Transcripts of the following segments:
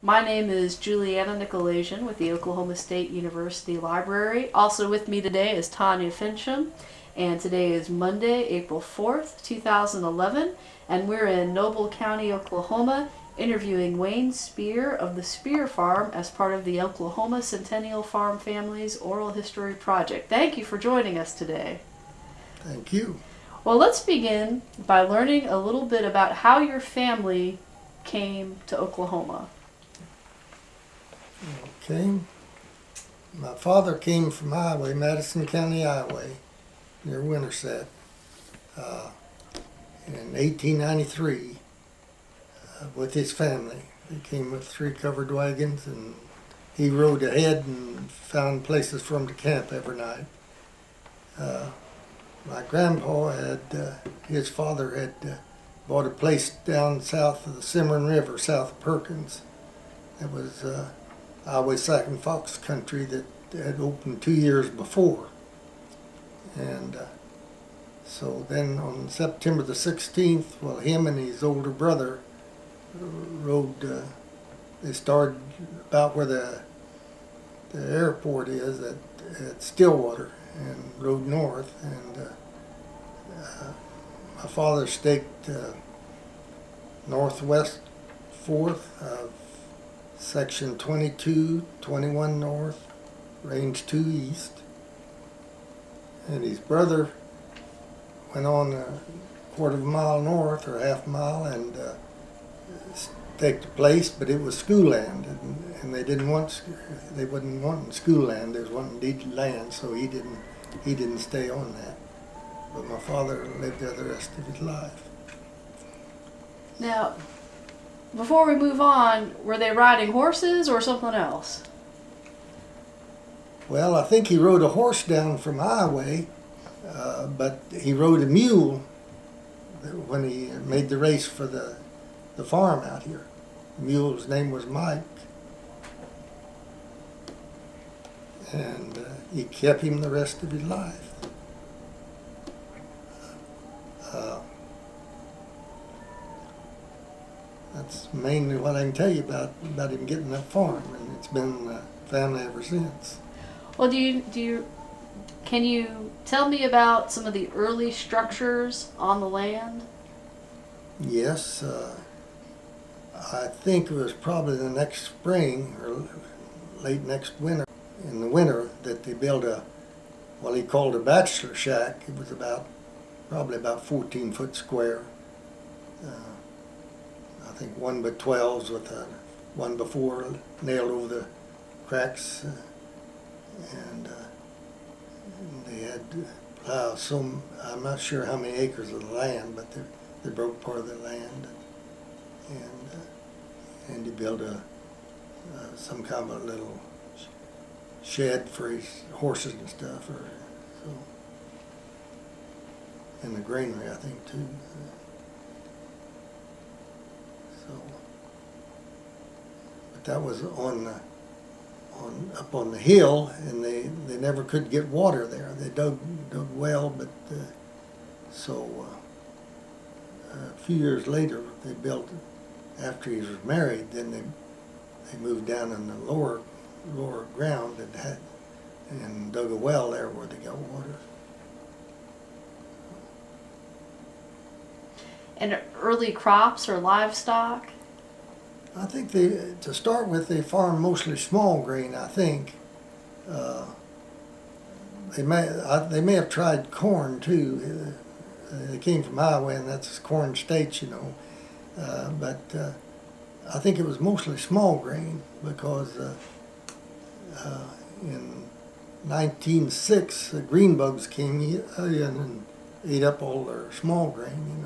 My name is Juliana Nykolaiszyn with the Oklahoma State University Library. Also with me today is Tanya Fincham, and today is Monday, April 4th, 2011, and we're in Noble County, Oklahoma, interviewing Wayne Speer of the Speer Farm as part of the Oklahoma Centennial Farm Families Oral History Project. Thank you for joining us today. Thank you. Well, let's begin by learning a little bit about how your family came to Oklahoma. Okay. My father came from Madison County, Iowa, near Winterset, in 1893 with his family. He came with 3 covered wagons, and he rode ahead and found places for them to camp every night. My grandpa his father had bought a place down south of the Cimarron River, south of Perkins. It was Iowa Sac and Fox country that had opened 2 years before. And so then on September the 16th, well, him and his older brother rode, they started about where the airport is at Stillwater, and rode north. And my father staked northwest 4th of Section 22, 21 north, Range 2 east. And his brother went on a quarter of a mile north or half a mile and staked a place, but it was school land, and they wasn't wanting school land. They was wanting deeded land, so he didn't stay on that. But my father lived there the rest of his life. Now, before we move on, were they riding horses or something else? Well, I think he rode a horse down from Iowa, but he rode a mule when he made the race for the farm out here. The mule's name was Mike, and he kept him the rest of his life. That's mainly what I can tell you about him getting that farm, and it's been family ever since. Well, can you tell me about some of the early structures on the land? Yes, I think it was probably the next spring or late next winter, in the winter, that they built what he called a bachelor shack. It was probably about 14 foot square. I think 1x12s with a 1x4 nailed over the cracks, and they had I'm not sure how many acres of the land, but they broke part of the land, and he built some kind of a little shed for his horses and stuff, and the granary, I think, too. But that was up on the hill, and they never could get water there. They dug well, but so a few years later they built, after he was married, then they moved down in the lower ground and dug a well there where they got water. And early crops or livestock? I think to start with, they farmed mostly small grain. I think they may have tried corn too. They came from Iowa, and that's corn state, but I think it was mostly small grain, because in 1906 the green bugs came in and ate up all their small grain,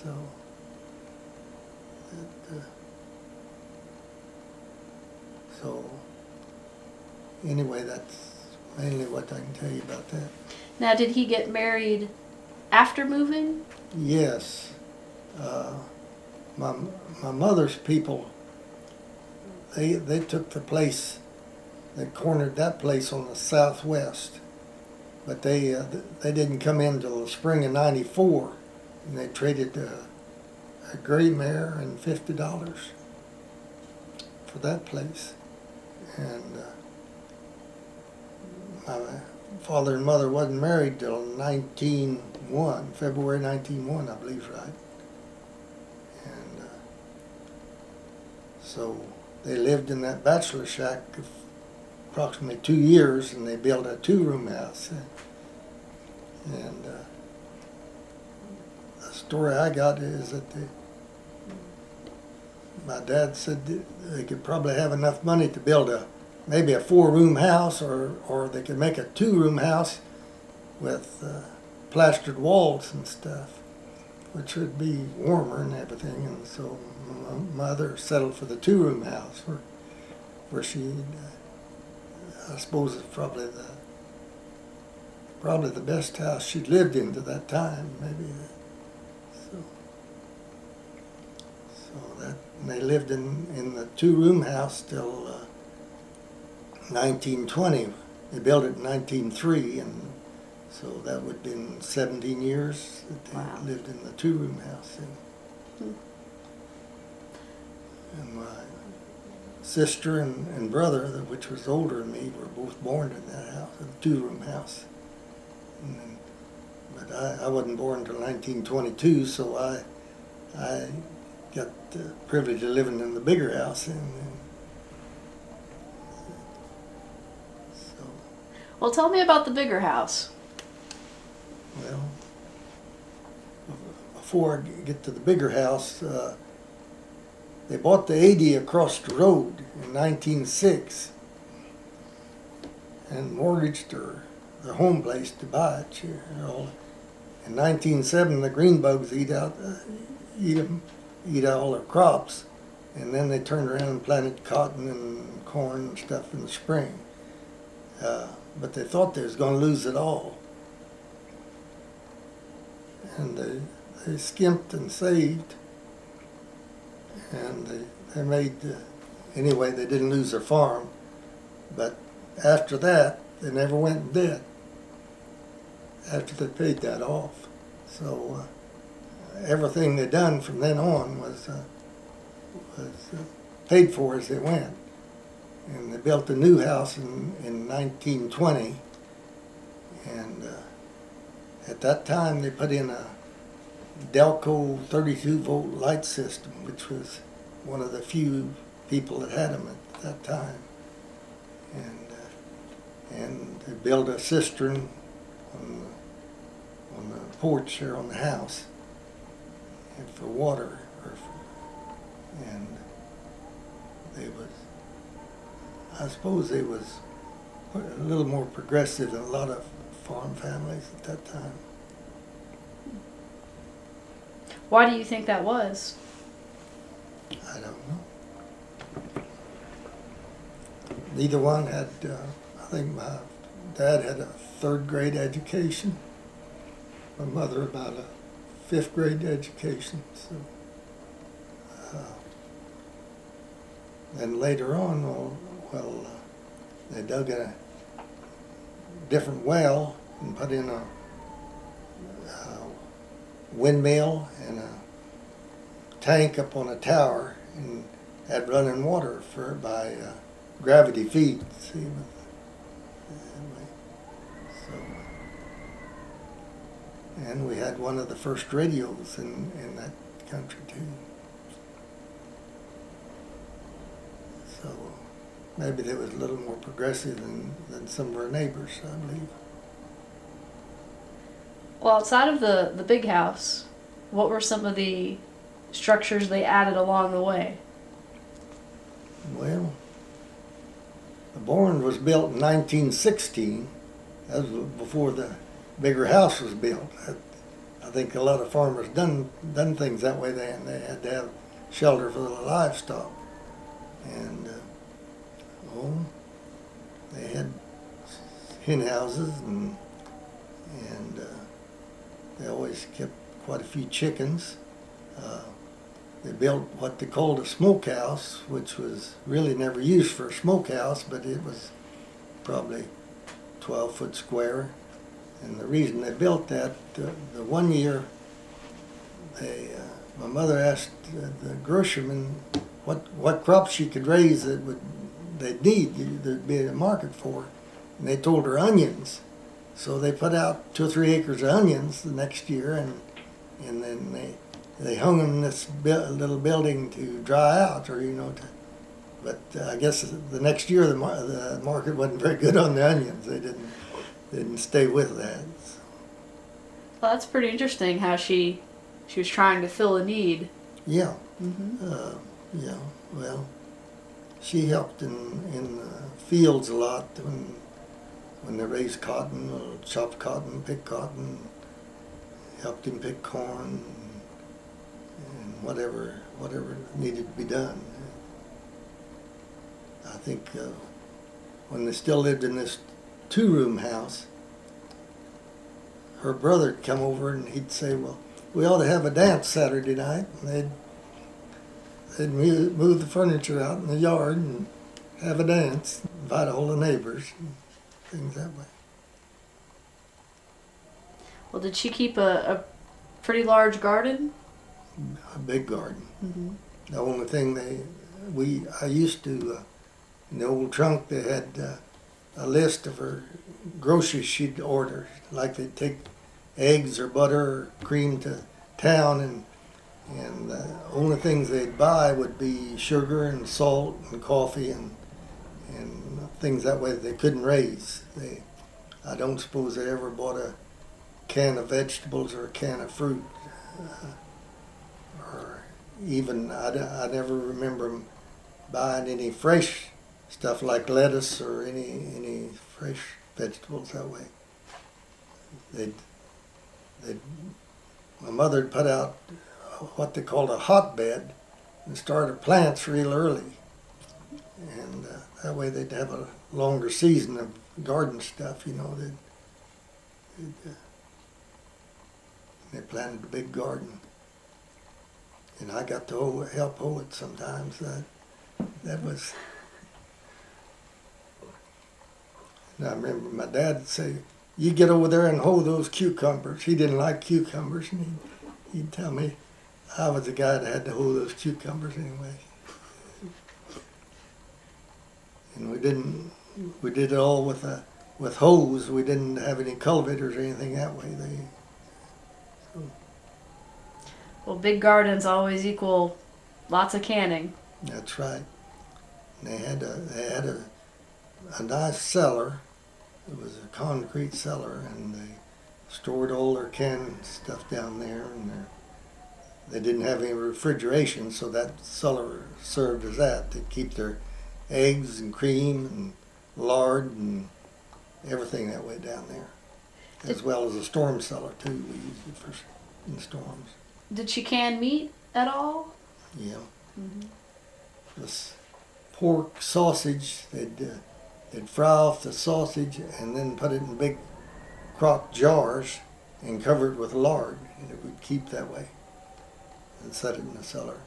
So. So anyway, that's mainly what I can tell you about that. Now, did he get married after moving? Yes. My mother's people, they took the place, they cornered that place on the southwest, but they didn't come in until the spring of '94, and they traded a gray mare and $50. for that place. And my father and mother wasn't married till 1901, February 1901, I believe, right? And so they lived in that bachelor shack approximately 2 years, and they built a 2-room house. And the story I got is that my dad said that they could probably have enough money to build maybe a 4-room house, or they could make a 2-room house with plastered walls and stuff, which would be warmer and everything. And so my mother settled for the 2-room house, where she, I suppose, it's probably the best house she'd lived in to that time, maybe. So that, and they lived in the 2-room house till 1920. They built it in 1903, and so that would have been 17 years that they lived in the 2-room house. And my sister and brother, which was older than me, were both born in that house, a 2-room house. But I wasn't born until 1922, so I got the privilege of living in the bigger house. Well, tell me about the bigger house. Well, before I get to the bigger house, they bought the 80 across the road in 1906 and mortgaged their home place to buy it. In 1907, the green bugs eat all their crops, and then they turned around and planted cotton and corn and stuff in the spring. But they thought they was going to lose it all. And they skimped and saved, and they made, anyway, they didn't lose their farm. But after that, they never went in debt after they paid that off. So everything they done from then on was paid for as they went. And they built a new house in 1920, and at that time they put in a Delco 32-volt light system, which was one of the few people that had them at that time. And they built a cistern on the porch there on the house, and for water, and they was, I suppose they was a little more progressive than a lot of farm families at that time. Why do you think that was? I don't know. Neither one had, I think my dad had a 3rd grade education, my mother about a 5th grade education. So, and later on, they dug a different well and put in a windmill and a tank up on a tower, and had running water by gravity feed. See, and we had one of the first radios in that country too. So maybe they was a little more progressive than some of our neighbors, I believe. Well, outside of the big house, what were some of the structures they added along the way? Well, the barn was built in 1916. That was before the bigger house was built. I think a lot of farmers done things that way then. They had to have shelter for the livestock. And they had hen houses, and they always kept quite a few chickens. They built what they called a smokehouse, which was really never used for a smokehouse, but it was probably 12 foot square. And the reason they built that, the one year, my mother asked the grocerman what crops she could raise they'd need, there'd be a market for. And they told her onions. So they put out 2 or 3 acres of onions the next year, and then they hung them in this little building to dry out, or but I guess the next year the market wasn't very good on the onions. They didn't stay with that. So. Well, that's pretty interesting how she was trying to fill a need. Yeah. Mm-hmm. Yeah. Well, she helped in the fields a lot when they raised cotton, or chopped cotton, picked cotton, helped him pick corn, and whatever needed to be done. I think when they still lived in this 2-room house, her brother'd come over and he'd say, "Well, we ought to have a dance Saturday night." And they'd move the furniture out in the yard and have a dance, invite all the neighbors, and things that way. Well, did she keep a pretty large garden? A big garden. Mm-hmm. The only thing I used to, in the old trunk, they had a list of her groceries she'd order. Like they'd take eggs or butter or cream to town, and the only things they'd buy would be sugar and salt and coffee and things that way that they couldn't raise. I don't suppose they ever bought a can of vegetables or a can of fruit. Or even, I never remember them buying any fresh stuff like lettuce or any fresh vegetables that way. My mother'd put out what they called a hotbed and started plants real early. And that way they'd have a longer season of garden stuff, They planted a big garden. And I got to help hoe it sometimes. That was... And I remember my dad would say, "You get over there and hoe those cucumbers." He didn't like cucumbers, and he'd tell me I was the guy that had to hoe those cucumbers anyway. And we did it all with hoes. We didn't have any cultivators or anything that way. Well, big gardens always equal lots of canning. That's right. And they had a nice cellar. It was a concrete cellar, and they stored all their canned stuff down there. And they didn't have any refrigeration, so that cellar served as that. They'd keep their eggs and cream and lard and everything that way down there, as well as a storm cellar too. We used it in storms. Did she can meat at all? Yeah. Mm-hmm. This pork sausage, they'd fry off the sausage and then put it in big crock jars and cover it with lard, and it would keep that way, and set it in the cellar.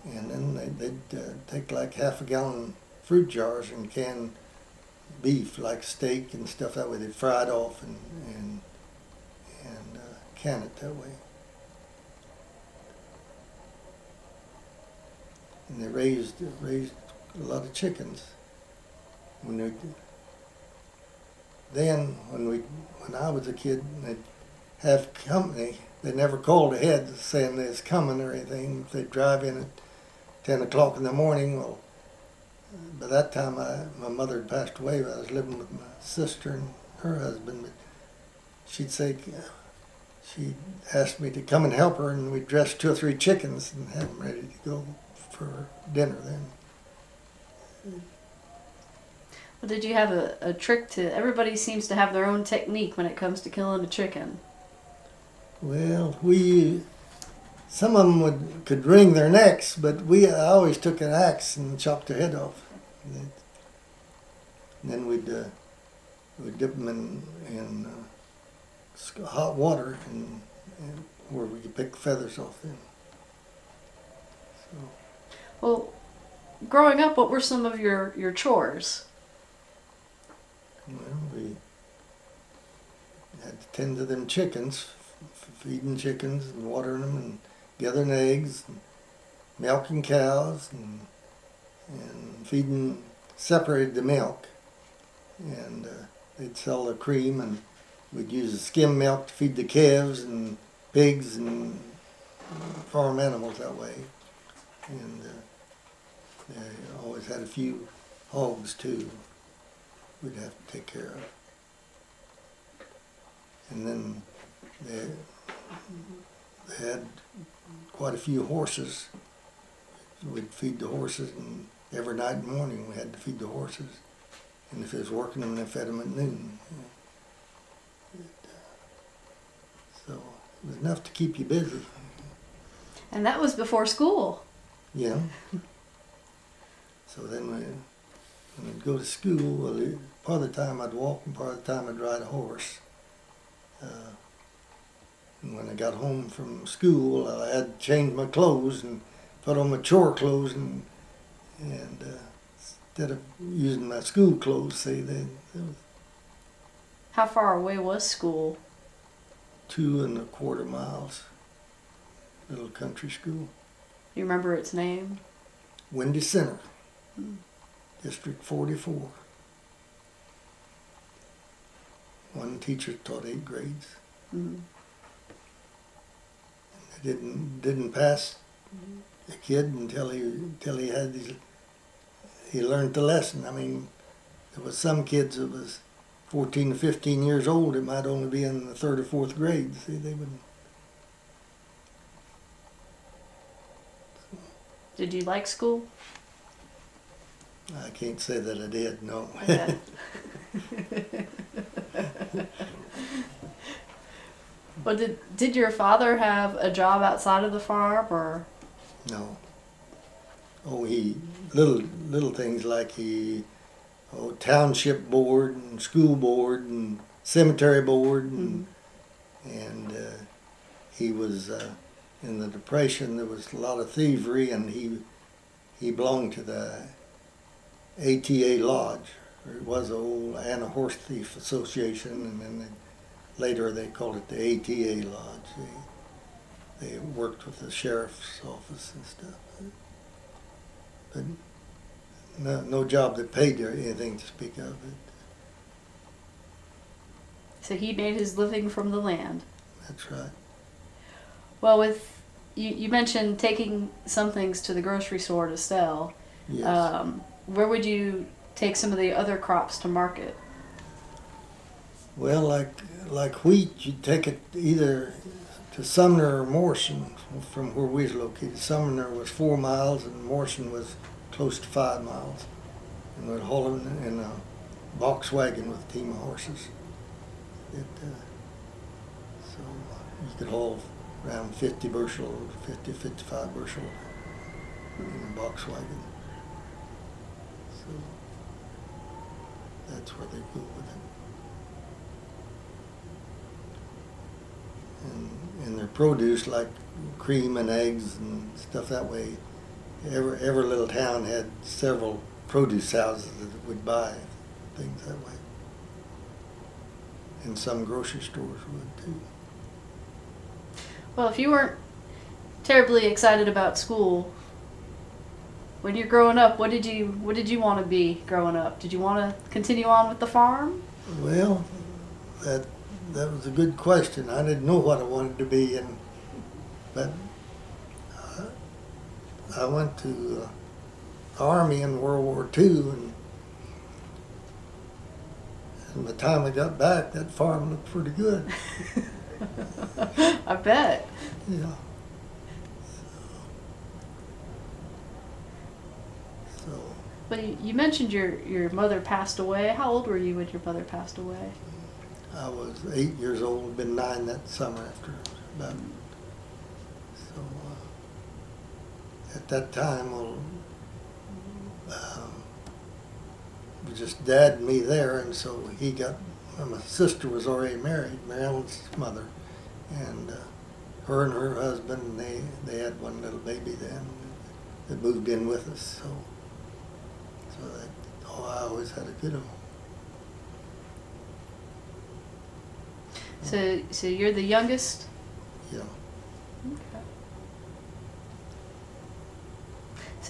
And then they'd take like half a gallon fruit jars and can beef, like steak and stuff that way. They'd fry it off and can it that way. And they raised a lot of chickens. When I was a kid, they'd have company. They never called ahead saying they was coming or anything. If they'd drive in at 10 o'clock in the morning, well, by that time my mother had passed away. I was living with my sister and her husband. But she'd ask me to come and help her, and we'd dress 2 or 3 chickens and have them ready to go for dinner then. Well, did you have a trick to... Everybody seems to have their own technique when it comes to killing a chicken. Well, some of them could wring their necks, but I always took an axe and chopped their head off. And then we'd dip them in hot water and where we could pick the feathers off them. So. Well, growing up, what were some of your chores? Well, we had to tend to them chickens, feeding chickens and watering them and gathering eggs. And milking cows and feeding, separated the milk, and they'd sell the cream, and we'd use the skim milk to feed the calves and pigs and farm animals that way. And they always had a few hogs too we'd have to take care of. And then they had quite a few horses. We'd feed the horses, and every night and morning we had to feed the horses. And if it was working them, they fed them at noon. So it was enough to keep you busy. And that was before school. Yeah. So then when I'd go to school, well, part of the time I'd walk and part of the time I'd ride a horse. And when I got home from school, I had to change my clothes and put on my chore clothes, and instead of using my school clothes, say How far away was school? 2.25 miles. Little country school. You remember its name? Windy Center, District 44. One teacher taught 8 grades. Mm-hmm. They didn't pass a kid until he had he learned the lesson. I mean, there was some kids that was 14 to 15 years old. It might only be in the 3rd or 4th grade. See, they wouldn't. Did you like school? I can't say that I did. No. Okay. Well, did your father have a job outside of the farm, or? No. Oh, he little things like township board and school board and cemetery board, and he was in the Depression. There was a lot of thievery, and he belonged to the ATA Lodge. Or it was the old Anna Horse Thief Association, and then later they called it the ATA Lodge. They worked with the sheriff's office and stuff. But no job that paid you anything to speak of. So he made his living from the land. That's right. Well, with you mentioned taking some things to the grocery store to sell. Yes. Where would you take some of the other crops to market? Well, like wheat, you'd take it either to Sumner or Morrison from where we was located. Sumner was 4 miles and Morrison was close to 5 miles. And we'd haul them in a box wagon with a team of horses. So you could haul around 50, 55 bushel in a box wagon. So that's where they go with it. And their produce, like cream and eggs and stuff that way, every little town had several produce houses that would buy things that way. And some grocery stores would too. Well, if you weren't terribly excited about school, when you're growing up, what did you want to be growing up? Did you want to continue on with the farm? Well, that was a good question. I didn't know what I wanted to be, but I went to the Army in World War II, and by the time I got back, that farm looked pretty good. I bet. Yeah. So. But you mentioned your mother passed away. How old were you when your mother passed away? I was 8 years old, been 9 that summer after about. So at that time, it was just Dad and me there, and so my sister was already married, Marilyn's mother, and her and her husband, they had one little baby then that moved in with us. So I always had a good home. So you're the youngest? Yeah. Okay.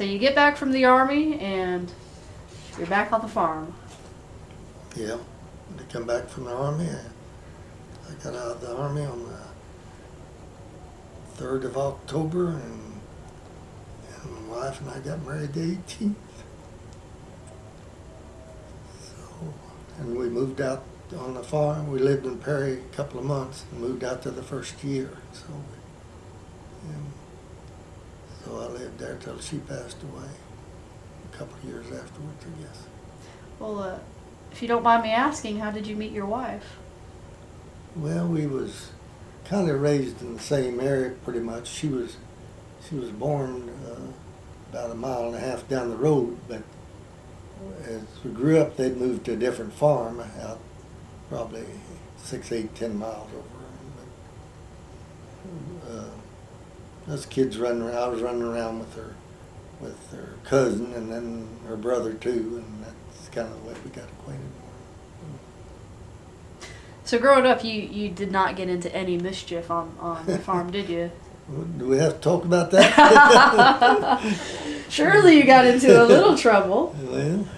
So you get back from the Army and you're back on the farm. Yeah, when I come back from the Army, I got out of the Army on the 3rd of October, and my wife and I got married the 18th. So, and we moved out on the farm. We lived in Perry a couple of months and moved out there the first year. So I lived there till she passed away a couple of years afterwards, I guess. Well, if you don't mind me asking, how did you meet your wife? Well, we was kind of raised in the same area pretty much. She was born about 1.5 miles down the road, but as we grew up, they'd moved to a different farm out probably 6, 8, 10 miles over. But, us kids running around, I was running around with her cousin and then her brother too, and that's kind of the way we got acquainted. So growing up, you did not get into any mischief on the farm, did you? Do we have to talk about that? Surely you got into a little trouble. Well,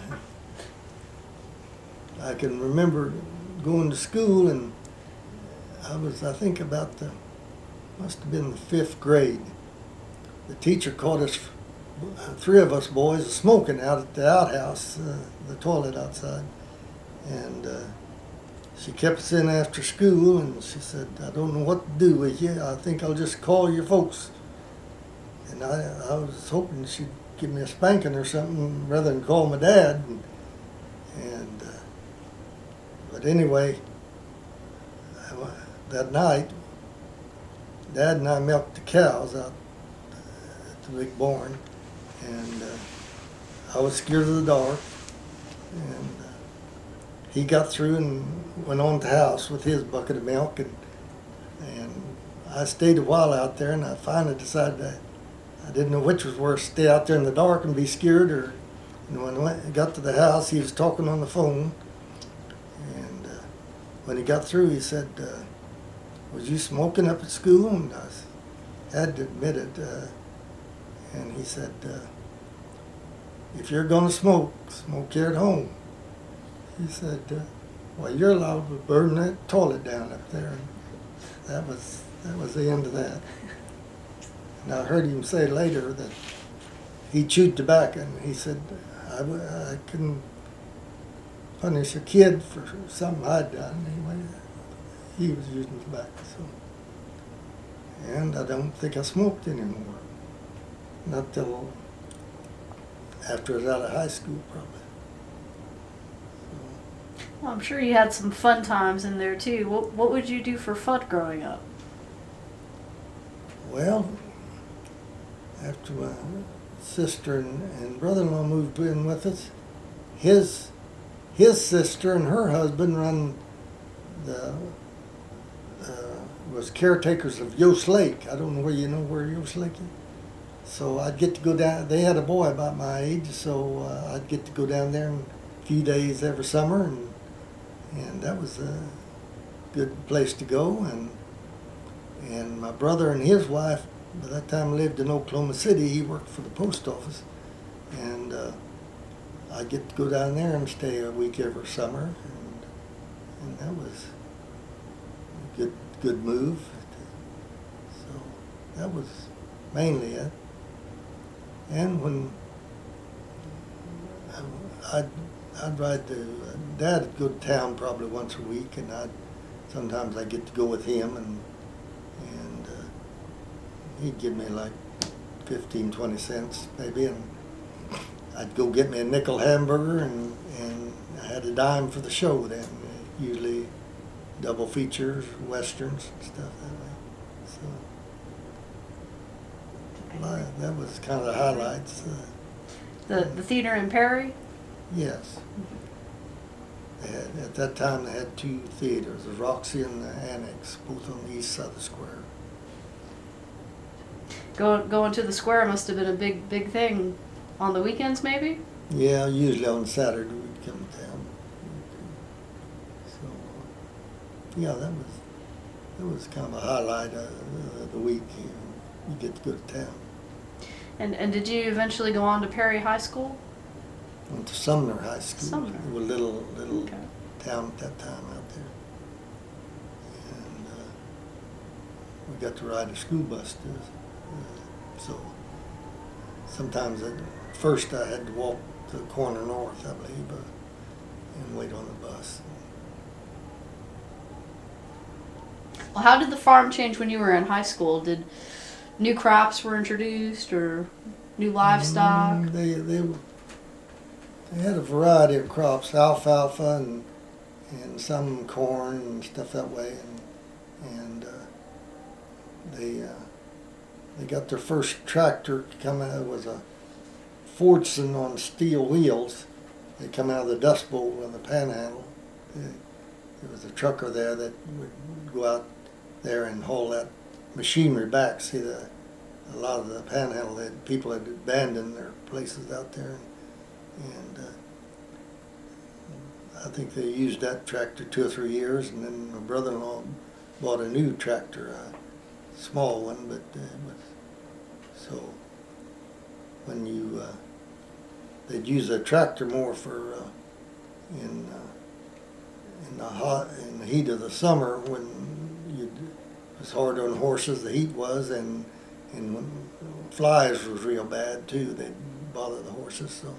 I can remember going to school, and I think must have been the 5th grade. The teacher caught us, 3 of us boys, smoking out at the outhouse, the toilet outside. And she kept us in after school, and she said, "I don't know what to do with you. I think I'll just call your folks." And I was hoping she'd give me a spanking or something rather than call my dad. But anyway, that night, Dad and I milked the cows out at the big barn, and I was scared of the dark, and he got through and went on to the house with his bucket of milk, and I stayed a while out there, and I finally decided that I didn't know which was worse, stay out there in the dark and be scared, or when I got to the house, he was talking on the phone, and when he got through, he said, "Was you smoking up at school?" And I had to admit it, and he said, "If you're going to smoke here at home." He said, "Well, you're allowed to burn that toilet down up there." And that was the end of that. And I heard him say later that he chewed tobacco, and he said, I couldn't punish a kid for something I'd done. Anyway, he was using tobacco. So. And I don't think I smoked anymore. Not till after I was out of high school, probably. Well, I'm sure you had some fun times in there too. What would you do for fun growing up? Well, after my sister and brother-in-law moved in with us, his sister and her husband was caretakers of Yost Lake. I don't know where you know where Yost Lake is. So I'd get to go down. They had a boy about my age, so I'd get to go down there a few days every summer, and that was a good place to go. And my brother and his wife, by that time, lived in Oklahoma City. He worked for the post office, and I'd get to go down there and stay a week every summer, and that was a good move. So that was mainly it. And when I'd ride Dad would go to town probably once a week, and sometimes I'd get to go with him, and he'd give me like 15, 20 cents maybe, and I'd go get me a nickel hamburger, and I had a dime for the show then, usually double features, westerns, and stuff that way. So that was kind of the highlights. The theater in Perry? Yes. At that time, they had 2 theaters, the Roxy and the Annex, both on the east side of the square. Going to the square must have been a big thing on the weekends, maybe? Yeah, usually on Saturday we'd come to town. So, yeah, that was kind of a highlight of the week. You get to go to town. And did you eventually go on to Perry High School? Went to Sumner High School. Sumner. It was a little Okay. town at that time out there. And we got to ride a school bus too. So sometimes at first I had to walk to the corner north, I believe, and wait on the bus. Well, how did the farm change when you were in high school? Did new crops were introduced or new livestock? They had a variety of crops, alfalfa and some corn and stuff that way, and they got their first tractor come out. It was a Fordson on steel wheels. They come out of the Dust Bowl on the Panhandle. There was a trucker there that would go out there and haul that machinery back. See, a lot of the Panhandle, people had abandoned their places out there, and I think they used that tractor 2 or 3 years, and then my brother-in-law bought a new tractor, a small one, but so when they'd use a tractor more for in the heat of the summer when it was hard on horses, the heat was, and when flies was real bad too, they'd bother the horses. So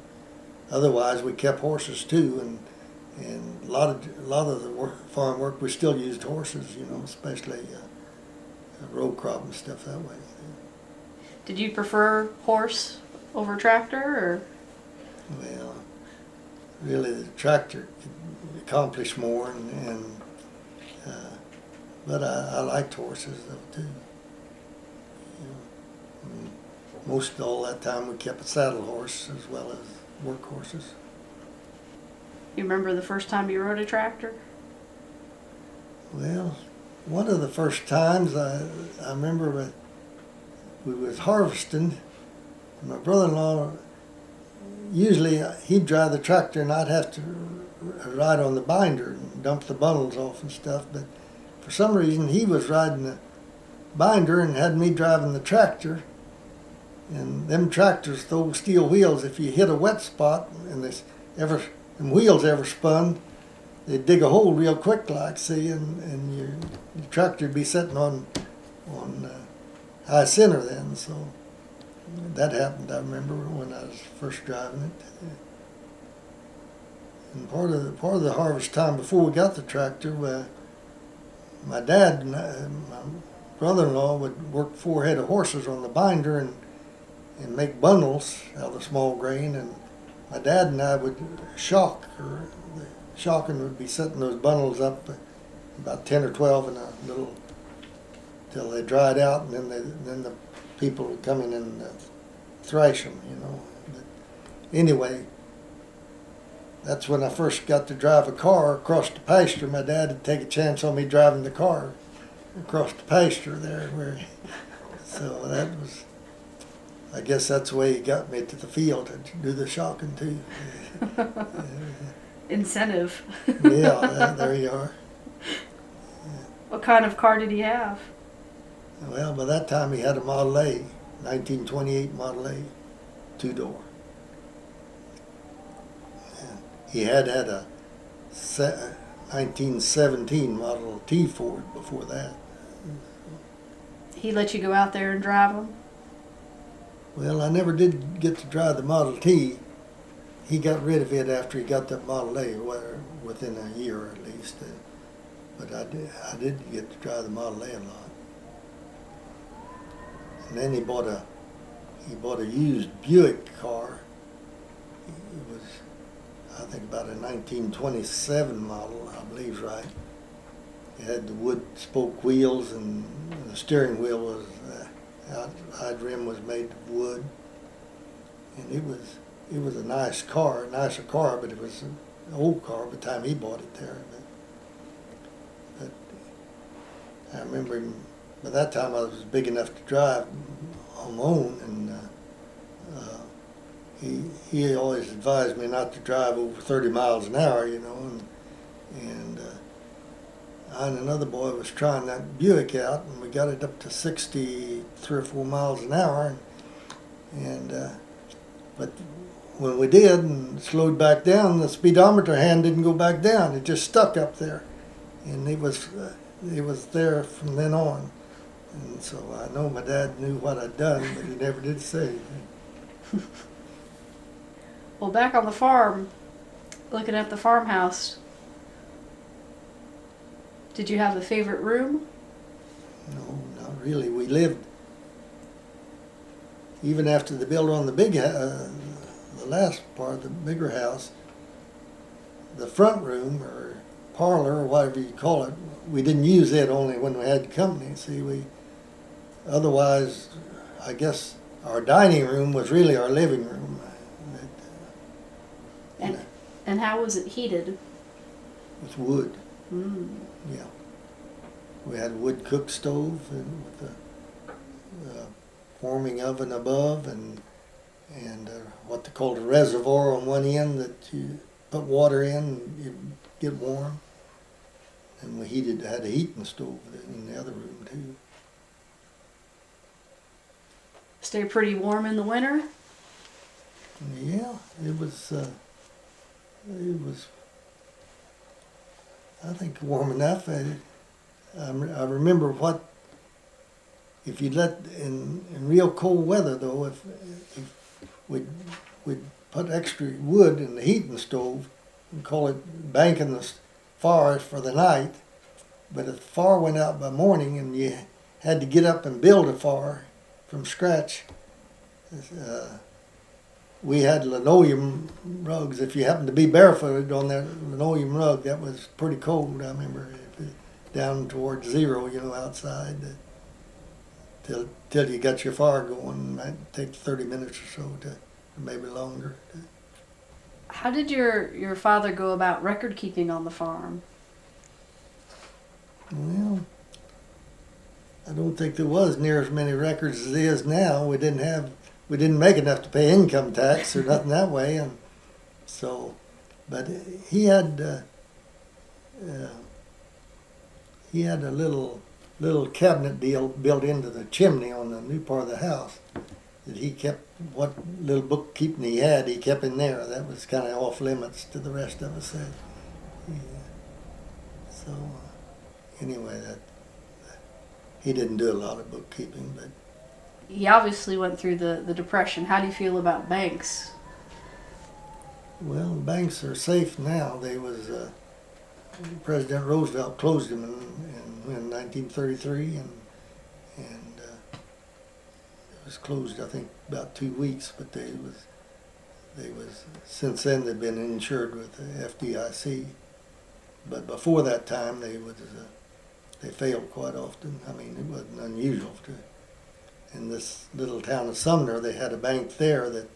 otherwise we kept horses too, and a lot of the farm work we still used horses, especially row crop and stuff that way. Did you prefer horse over tractor, or? Well, really the tractor could accomplish more, but I liked horses though too. Most all that time we kept a saddle horse as well as work horses. You remember the first time you rode a tractor? Well, one of the first times I remember we was harvesting, and my brother-in-law, usually he'd drive the tractor and I'd have to ride on the binder and dump the bundles off and stuff, but for some reason he was riding the binder and had me driving the tractor. And them tractors, those steel wheels, if you hit a wet spot and them wheels ever spun, they'd dig a hole real quick, like, see, and your tractor'd be sitting on high center then. So that happened, I remember, when I was first driving it. And part of the harvest time before we got the tractor, my dad and my brother-in-law would work 4 head of horses on the binder and make bundles out of the small grain, and my dad and I would shock, or the shocking would be setting those bundles up about 10 or 12 in a little, till they dried out, and then the people would come in and thrash them, But anyway, that's when I first got to drive a car across the pasture. My dad would take a chance on me driving the car across the pasture there, so that was, I guess that's the way he got me to the field to do the shocking too. Incentive. Yeah, there you are. What kind of car did he have? Well, by that time he had a Model A, 1928 Model A, 2-door. He had a 1917 Model T Ford before that. He let you go out there and drive them? Well, I never did get to drive the Model T. He got rid of it after he got that Model A, within a year at least. But I did get to drive the Model A a lot. And then he bought a used Buick car. It was, I think, about a 1927 model, I believe, right. It had the wood spoke wheels, and the steering wheel was outside rim was made of wood, and it was a nicer car, but it was an old car by the time he bought it there. But I remember him, by that time I was big enough to drive on my own, and he always advised me not to drive over 30 miles an hour, and I and another boy was trying that Buick out, and we got it up to 63 or 4 miles an hour, And but when we did and slowed back down, the speedometer hand didn't go back down. It just stuck up there, and it was there from then on. And so I know my dad knew what I'd done, but he never did say anything. Well, back on the farm, looking at the farmhouse, did you have a favorite room? No, not really. We lived, even after they built on the the last part, the bigger house, the front room or parlor or whatever you call it, we didn't use it only when we had company. See, otherwise, I guess our dining room was really our living room. And how was it heated? With wood. Mm. Yeah. We had a wood cook stove and with a forming oven above and what they called a reservoir on one end that you put water in and you get warm. And we had a heating stove in the other room too. Stay pretty warm in the winter? Yeah, it was I think warm enough. I remember if you let in real cold weather though, if we'd put extra wood in the heating stove and call it banking the fire for the night. But if the fire went out by morning and you had to get up and build a fire from scratch, we had linoleum rugs. If you happened to be barefooted on that linoleum rug, that was pretty cold. I remember down towards zero, outside. Till you got your fire going, it might take 30 minutes or so, or maybe longer. How did your father go about record keeping on the farm? Well, I don't think there was near as many records as there is now. We didn't make enough to pay income tax or nothing that way, and so, but he had a little cabinet deal built into the chimney on the new part of the house that he kept. What little bookkeeping he kept in there. That was kind of off limits to the rest of us. So anyway, he didn't do a lot of bookkeeping, but He obviously went through the Depression. How do you feel about banks? Well, banks are safe now. President Roosevelt closed them in 1933, and it was closed, I think, about 2 weeks. But they was since then they've been insured with the FDIC. But before that time, they failed quite often. I mean, it wasn't unusual in this little town of Sumner. They had a bank there that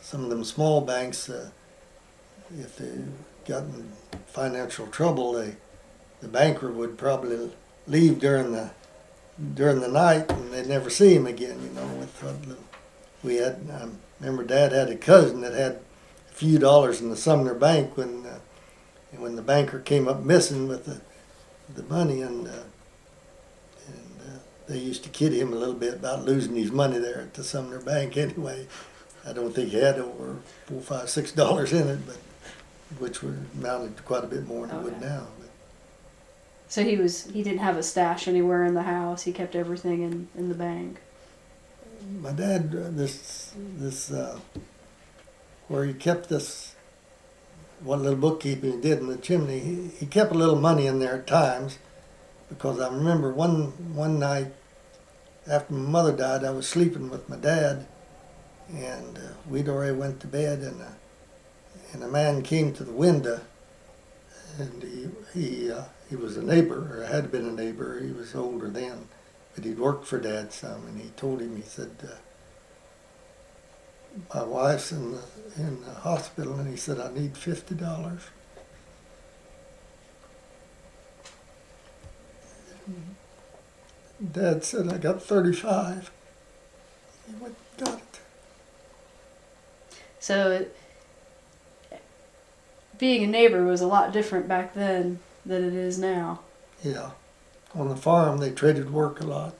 some of them small banks, if they got in financial trouble, the banker would probably leave during the night, and they'd never see him again. We had. I remember Dad had a cousin that had a few dollars in the Sumner Bank when the banker came up missing with the money, and they used to kid him a little bit about losing his money there at the Sumner Bank. Anyway, I don't think he had over $4, $5, $6 in it, but which would amounted to quite a bit more than it would now. But. So he didn't have a stash anywhere in the house. He kept everything in the bank. My dad, where he kept what little bookkeeping he did in the chimney, he kept a little money in there at times, because I remember one night after my mother died, I was sleeping with my dad, and we'd already went to bed, and a man came to the window, and he was a neighbor, or had been a neighbor. He was older then, but he'd worked for Dad some, and he told him, he said, my wife's in the hospital, and he said, I need $50. Dad said, I got 35. He went, got it. So being a neighbor was a lot different back then than it is now. Yeah. On the farm, they traded work a lot.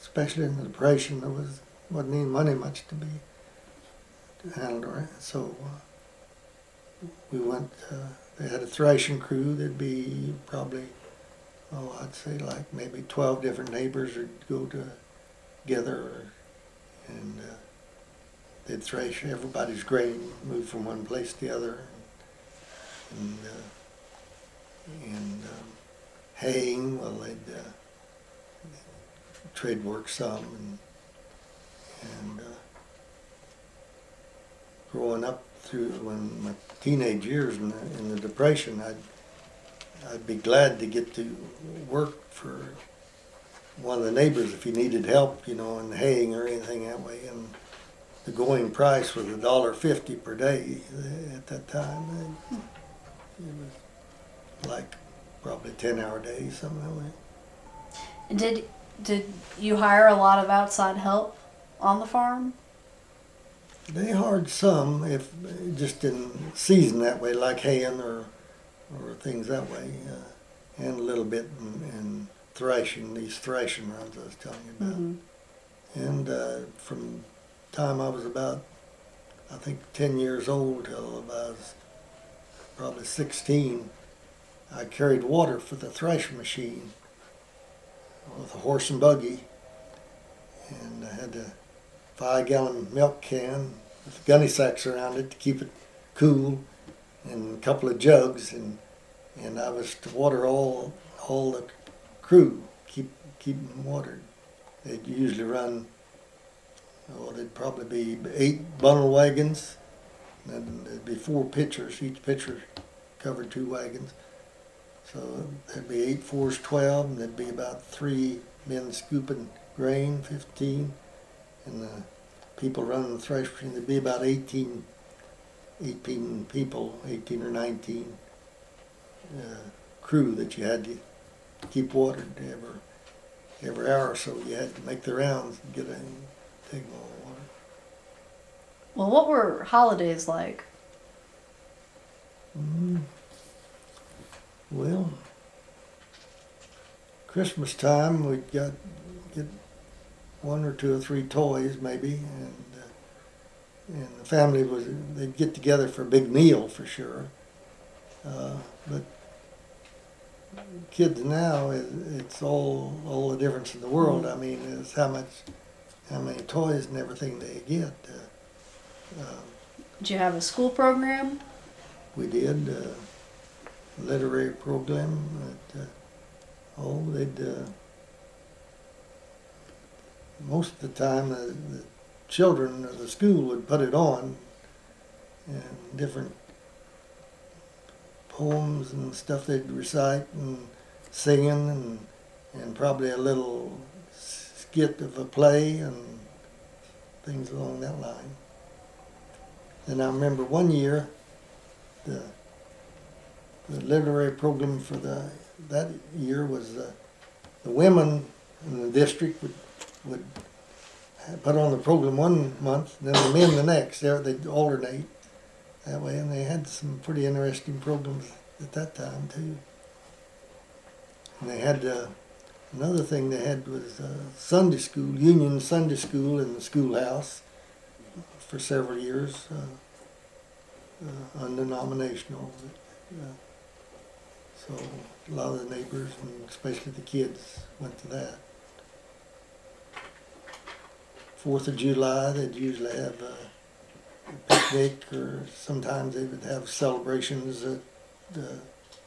especially in the Depression, there wasn't any money much to be handled, right? So we went. They had a threshing crew. There'd be probably, I'd say like maybe 12 different neighbors would go together, and they'd thresh everybody's grain, move from one place to the other, and haying. Well, they'd trade work some, and growing up through when my teenage years in the Depression, I'd be glad to get to work for one of the neighbors if he needed help, you know, in haying or anything that way. And the going price was $1.50 per day at that time. It was like probably 10-hour days, something that way. And did you hire a lot of outside help on the farm? They hired some, if just in season that way, like haying or things that way, and a little bit in threshing, these threshing runs I was telling you about. Mm-hmm. And from the time I was about, I think, 10 years old till I was probably 16, I carried water for the threshing machine with a horse and buggy, and I had a 5-gallon milk can with gunny sacks around it to keep it cool, and a couple of jugs, and I was to water all the crew, keep them watered. They'd usually run, they'd probably be 8 bundle wagons, and there'd be 4 pitchers. Each pitcher covered 2 wagons. So there'd be 8 4s 12, and there'd be about 3 men scooping grain, 15, and the people running the thresh machine. There'd be about 18 people, 18 or 19 crew that you had to keep watered every hour or so. You had to make the rounds and take them all the water. Well, what were holidays like? Well, Christmas time we'd get 1 or 2 or 3 toys maybe, and the family they'd get together for a big meal for sure. But kids now, it's all the difference in the world. I mean, it's how many toys and everything they get. Did you have a school program? We did a literary program. They'd most of the time the children of the school would put it on, and different poems and stuff they'd recite and singing, and probably a little skit of a play and things along that line. And I remember one year the literary program for that year was the women in the district would put on the program one month, and then the men the next. They'd alternate that way, and they had some pretty interesting programs at that time too. And they had another thing they had was Sunday school, Union Sunday school in the schoolhouse for several years, undenominational. So a lot of the neighbors, and especially the kids, went to that. 4th of July, they'd usually have a picnic, or sometimes they would have celebrations that the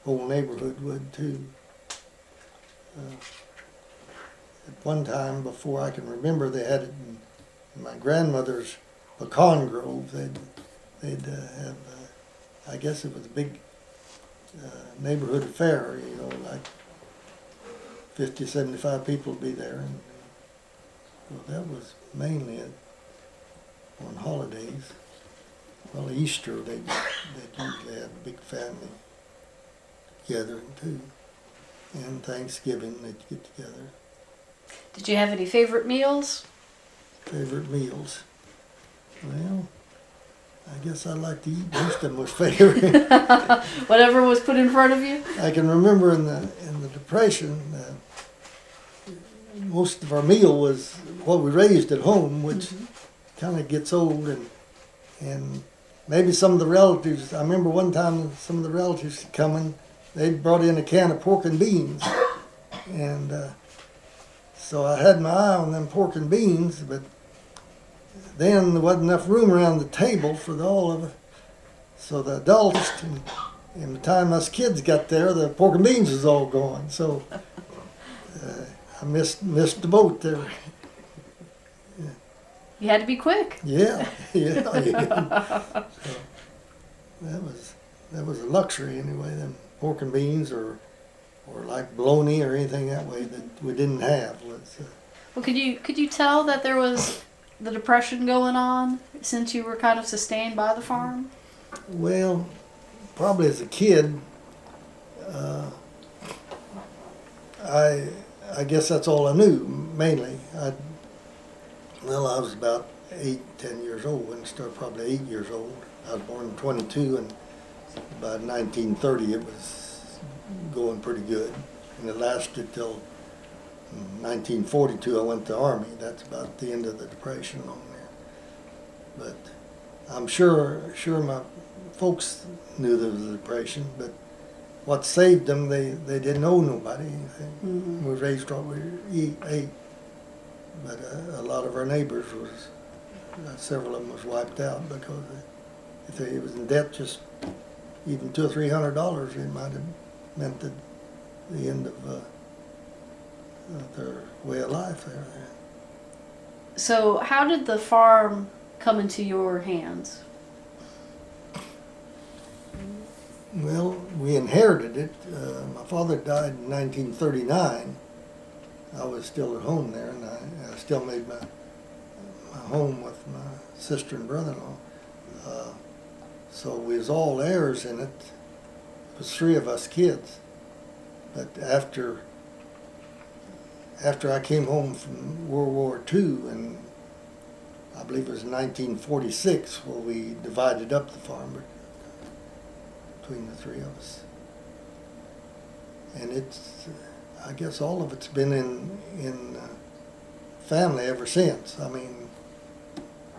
whole neighborhood would too. At one time, before I can remember, they had it in my grandmother's pecan grove. They'd have, I guess it was a big neighborhood fair, you know, like 50, 75 people would be there. And so that was mainly on holidays. Well, Easter, they'd usually have a big family gathering too. And Thanksgiving, they'd get together. Did you have any favorite meals? Favorite meals? Well, I guess I like to eat. Most of them was favorite. Whatever was put in front of you? I can remember in the Depression, most of our meal was what we raised at home, which kind of gets old, and maybe some of the relatives. I remember one time some of the relatives coming, they brought in a can of pork and beans, and so I had my eye on them pork and beans, but then there wasn't enough room around the table for all of it. So the adults, and the time us kids got there, the pork and beans was all gone. So I missed the boat there. You had to be quick. Yeah. So that was a luxury anyway. Them pork and beans, or like bologna or anything that way that we didn't have. Well, could you tell that there was the Depression going on since you were kind of sustained by the farm? Well, probably as a kid, I guess that's all I knew mainly. I was about 10 years old when I started, probably 8 years old. I was born in 22, and by 1930 it was going pretty good, and it lasted till 1942. I went to the Army. That's about the end of the Depression on there. But I'm sure my folks knew there was a Depression, but what saved them, they didn't owe nobody anything. Mm-hmm. We raised what we ate, but a lot of our neighbors several of them was wiped out because if they was in debt, just even $200 or $300, it might have meant the end of their way of life there. So how did the farm come into your hands? Well, we inherited it. My father died in 1939. I was still at home there, and I still made my home with my sister and brother-in-law. So we was all heirs in it. It was 3 of us kids. But after I came home from World War II, and I believe it was 1946, where we divided up the farm between the 3 of us. And it's, I guess all of it's been in family ever since. I mean,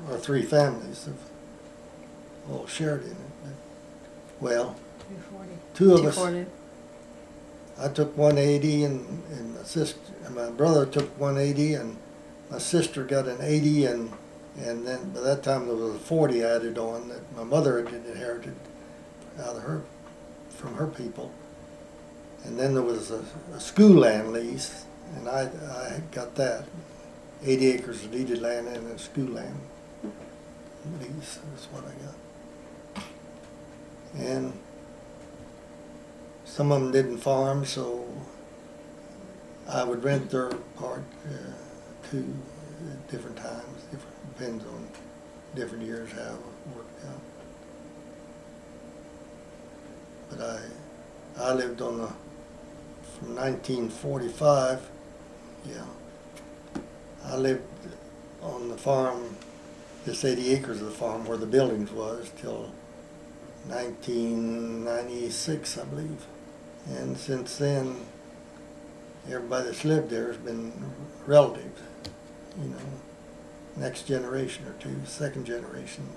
our 3 families have all shared in it. Well, 2 of us. 240. I took 180, and my brother took 180, and my sister got an 80, and then by that time there was a 40 added on that my mother had inherited from her people. And then there was a school land lease, and I got that. 80 acres of deeded land and a school land lease. That's what I got. And some of them didn't farm, so I would rent their part too at different times. Depends on different years how it worked out. But I lived from 1945, I lived on the farm, this 80 acres of the farm where the buildings was, till 1996, I believe. And since then, everybody that's lived there has been relatives, next generation or 2, second generation.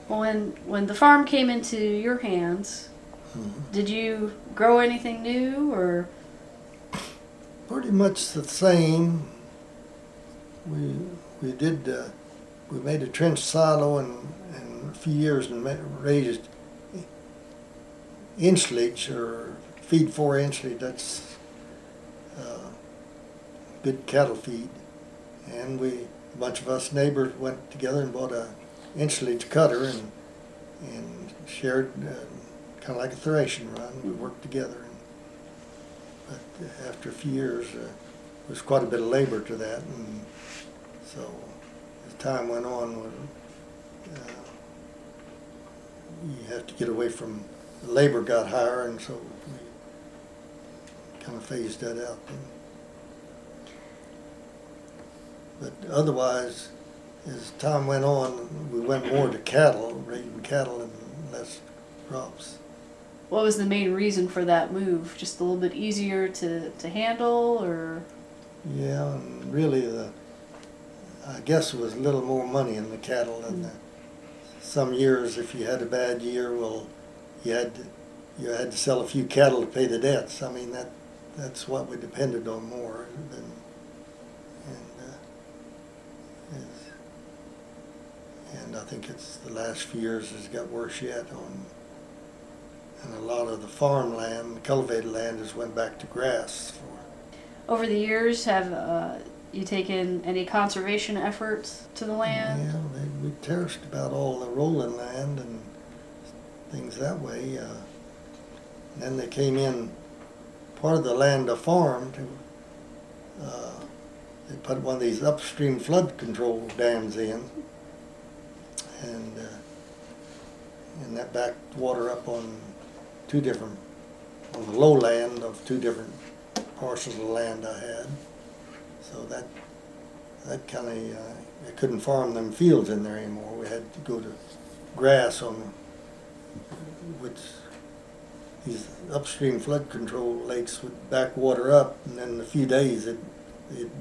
Well, when the farm came into your hands, did you grow anything new, or? Pretty much the same. We made a trench silo in a few years and raised inchage, or feed 4 inchage. That's good cattle feed. And a bunch of us neighbors went together and bought a inchage cutter and shared, kind of like a thrashing run. We worked together. But after a few years, there was quite a bit of labor to that, and so as time went on, you have to get away from the labor got higher, and so we kind of phased that out. But otherwise, as time went on, we went more to cattle, raising cattle and less crops. what was the main reason for that move? Just a little bit easier to handle, or? Yeah, and really I guess it was a little more money in the cattle than some years. If you had a bad year, well, you had to sell a few cattle to pay the debts. I mean, that's what we depended on more than, and I think it's the last few years has got worse yet and a lot of the farmland, cultivated land, has went back to grass. Over the years, have you taken any conservation efforts to the land? Yeah, we terraced about all the rolling land and things that way. Then they came in part of the land to farm to. They put one of these upstream flood control dams in, and that backed water up on the lowland of two different parcels of land I had. So that kind of, I couldn't farm them fields in there anymore. We had to go to grass on which these upstream flood control lakes would back water up, and then in a few days it would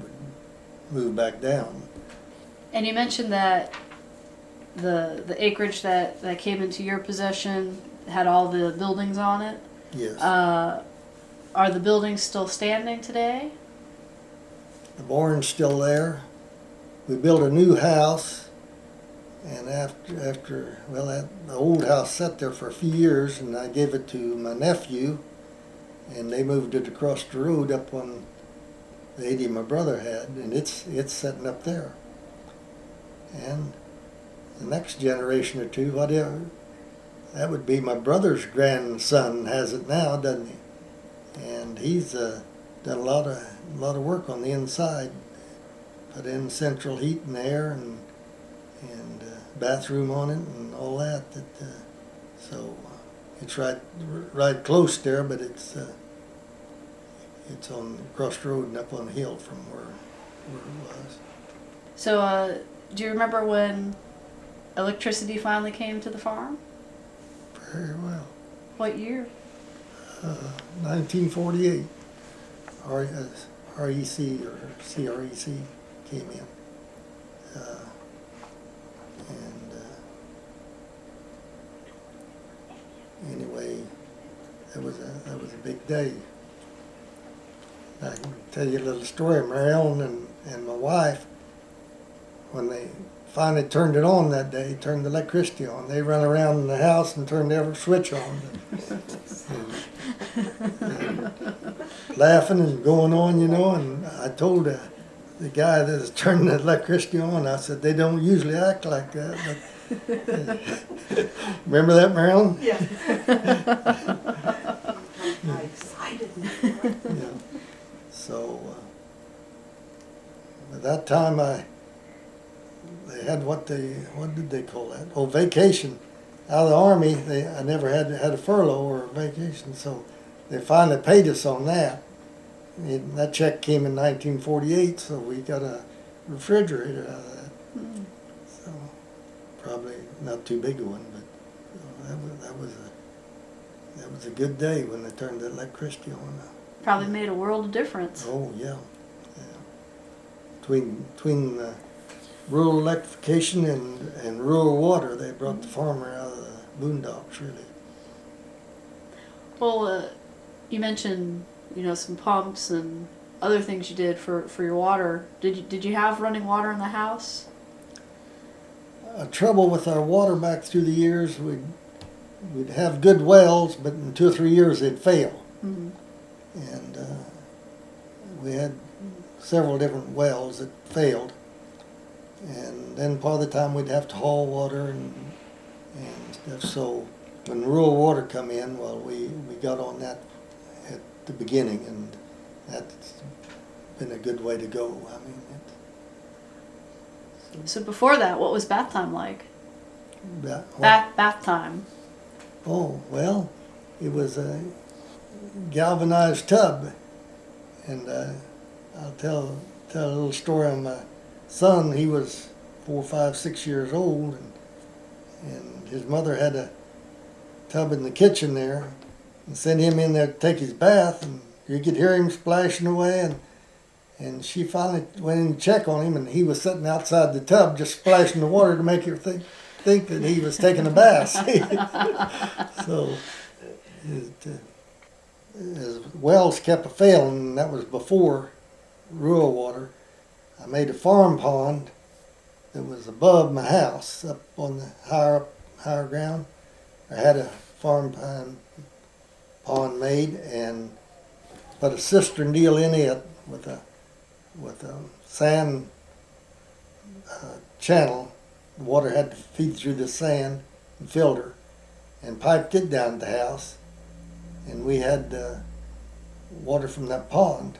move back down. And you mentioned that the acreage that came into your possession had all the buildings on it. Yes. Are the buildings still standing today? The barn's still there. We built a new house, and after the old house sat there for a few years, and I gave it to my nephew, and they moved it across the road up on the 80 my brother had, and it's sitting up there. And the next generation or two, whatever, that would be my brother's grandson has it now, doesn't he? And he's done a lot of work on the inside. Put in central heat and air and bathroom on it and all that. So it's right close there, but it's on across the road and up on the hill from where it was. So do you remember when electricity finally came to the farm? Very well. What year? 1948. REC or CREC came in. Anyway, that was a big day. I can tell you a little story. Mary Ellen and my wife, when they finally turned it on that day, turned the electricity on, they ran around in the house and turned every switch on. and laughing and going on, and I told the guy that was turning the electricity on, I said, they don't usually act like that. But remember that, Marilyn? Yeah. How excited. Yeah. So at that time they had what did they call that? Oh, vacation. Out of the Army, I never had a furlough or a vacation, so they finally paid us on that. And that check came in 1948, so we got a refrigerator out of that. Mm. So probably not too big a one, but that was a good day when they turned the electricity on. Probably made a world of difference. Oh yeah. Between rural electrification and rural water, they brought the farmer out of the boondocks, really. Well, you mentioned some pumps and other things you did for your water. Did you have running water in the house? Trouble with our water back through the years, we'd have good wells, but in 2 or 3 years they'd fail. Mm-hmm. And we had several different wells that failed. And then part of the time we'd have to haul water and stuff. So when rural water come in, well, we got on that at the beginning, and that's been a good way to go. I mean, So before that, what was bath time like? Bath time. Oh, well, it was a galvanized tub, and I'll tell a little story on my son. He was 4, 5, 6 years old, and his mother had a tub in the kitchen there, and sent him in there to take his bath, and you could hear him splashing away, and she finally went in to check on him, and he was sitting outside the tub just splashing the water to make her think that he was taking a bath. So his wells kept a failing, and that was before rural water. I made a farm pond that was above my house, up on the higher ground. I had a farm pond made and put a cistern deal in it with a sand channel. The water had to feed through the sand and filter, and piped it down to the house. And we had water from that pond,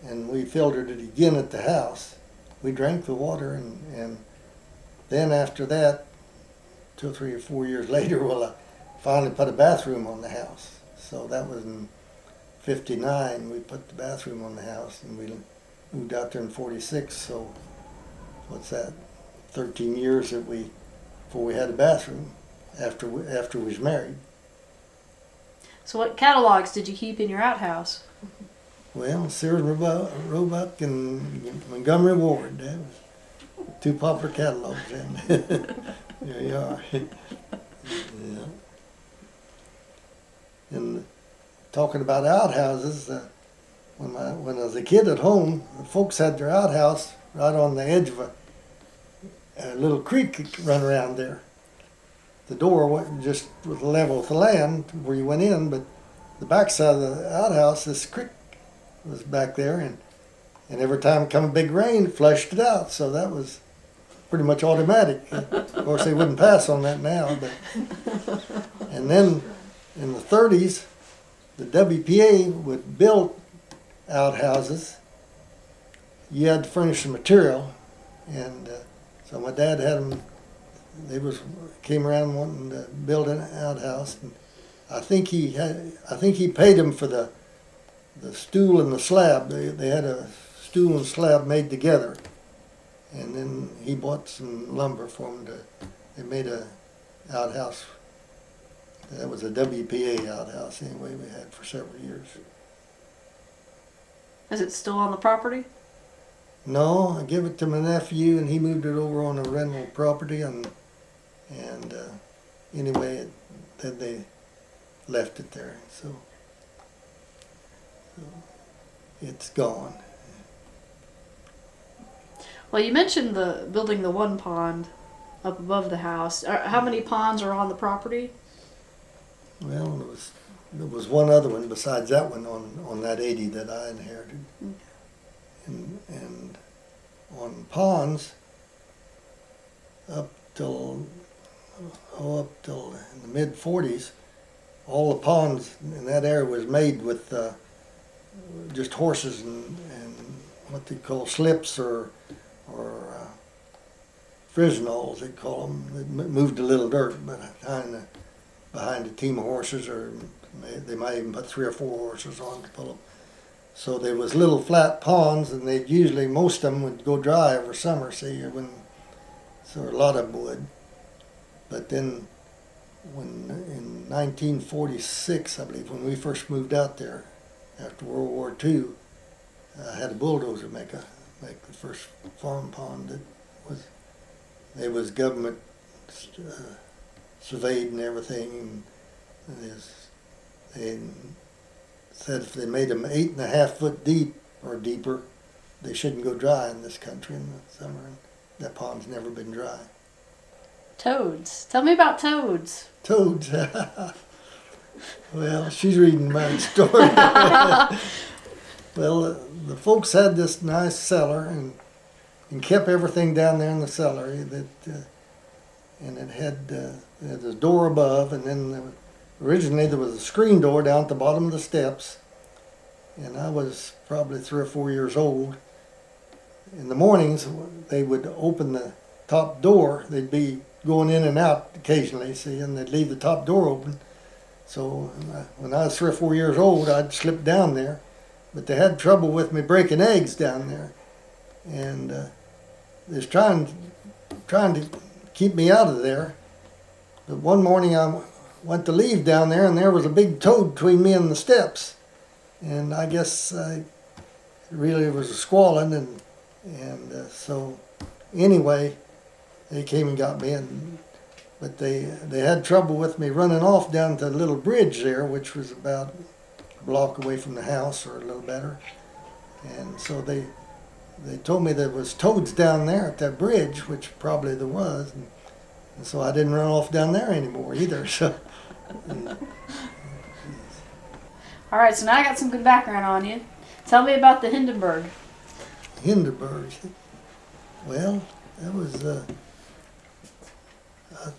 and we filtered it again at the house. We drank the water, and then after that, 2 or 3 or 4 years later, well, I finally put a bathroom on the house. So that was in '59. We put the bathroom on the house, and we moved out there in '46. So what's that? 13 years before we had a bathroom after we was married. So what catalogs did you keep in your outhouse? Well, Sears Roebuck and Montgomery Ward. That was 2 popular catalogs. There you are. Yeah. And talking about outhouses, when I was a kid at home, the folks had their outhouse right on the edge of a little creek that run around there. The door was just level with the land where you went in, but the backside of the outhouse, this creek was back there, and every time it come a big rain, it flushed it out. So that was pretty much automatic. Of course, they wouldn't pass on that now. And then in the '30s, the WPA would build outhouses. You had to furnish the material, and so my dad had them. They came around wanting to build an outhouse, and I think he paid them for the stool and the slab. They had a stool and slab made together, and then he bought some lumber for them. They made a outhouse. That was a WPA outhouse anyway. We had for several years. Is it still on the property? No, I gave it to my nephew, and he moved it over on a rental property, and anyway, then they left it there. So it's gone. Well, you mentioned building the one pond up above the house. How many ponds are on the property? Well, there was one other one besides that one on that 80 that I inherited. And on ponds up till in the mid '40s, all the ponds in that area was made with just horses and what they call slips or frisnoles, they call them. They moved a little dirt behind a team of horses, or they might even put 3 or 4 horses on to pull them. So there was little flat ponds, and most of them would go dry over summer, so a lot of them would. But then in 1946, I believe, when we first moved out there after World War II, I had a bulldozer make the first farm pond. It was government surveyed and everything, and they said if they made them 8.5 foot deep or deeper, they shouldn't go dry in this country in the summer. And that pond's never been dry. Toads. Tell me about toads. Toads. Well, she's reading my story. Well, the folks had this nice cellar and kept everything down there in the cellar. And it had a door above, and then originally there was a screen door down at the bottom of the steps. And I was probably 3 or 4 years old. In the mornings, they would open the top door. They'd be going in and out occasionally, see, and they'd leave the top door open. So when I was 3 or 4 years old, I'd slip down there. But they had trouble with me breaking eggs down there. And they was trying to keep me out of there. But one morning I went to leave down there, and there was a big toad between me and the steps. And I guess I really was squalling, and so anyway, they came and got me, but they had trouble with me running off down to the little bridge there, which was about a block away from the house or a little better. And so they told me there was toads down there at that bridge, which probably there was, and so I didn't run off down there anymore either. So. All right, so now I got some good background on you. Tell me about the Hindenburg. Hindenburg. Well, that was, I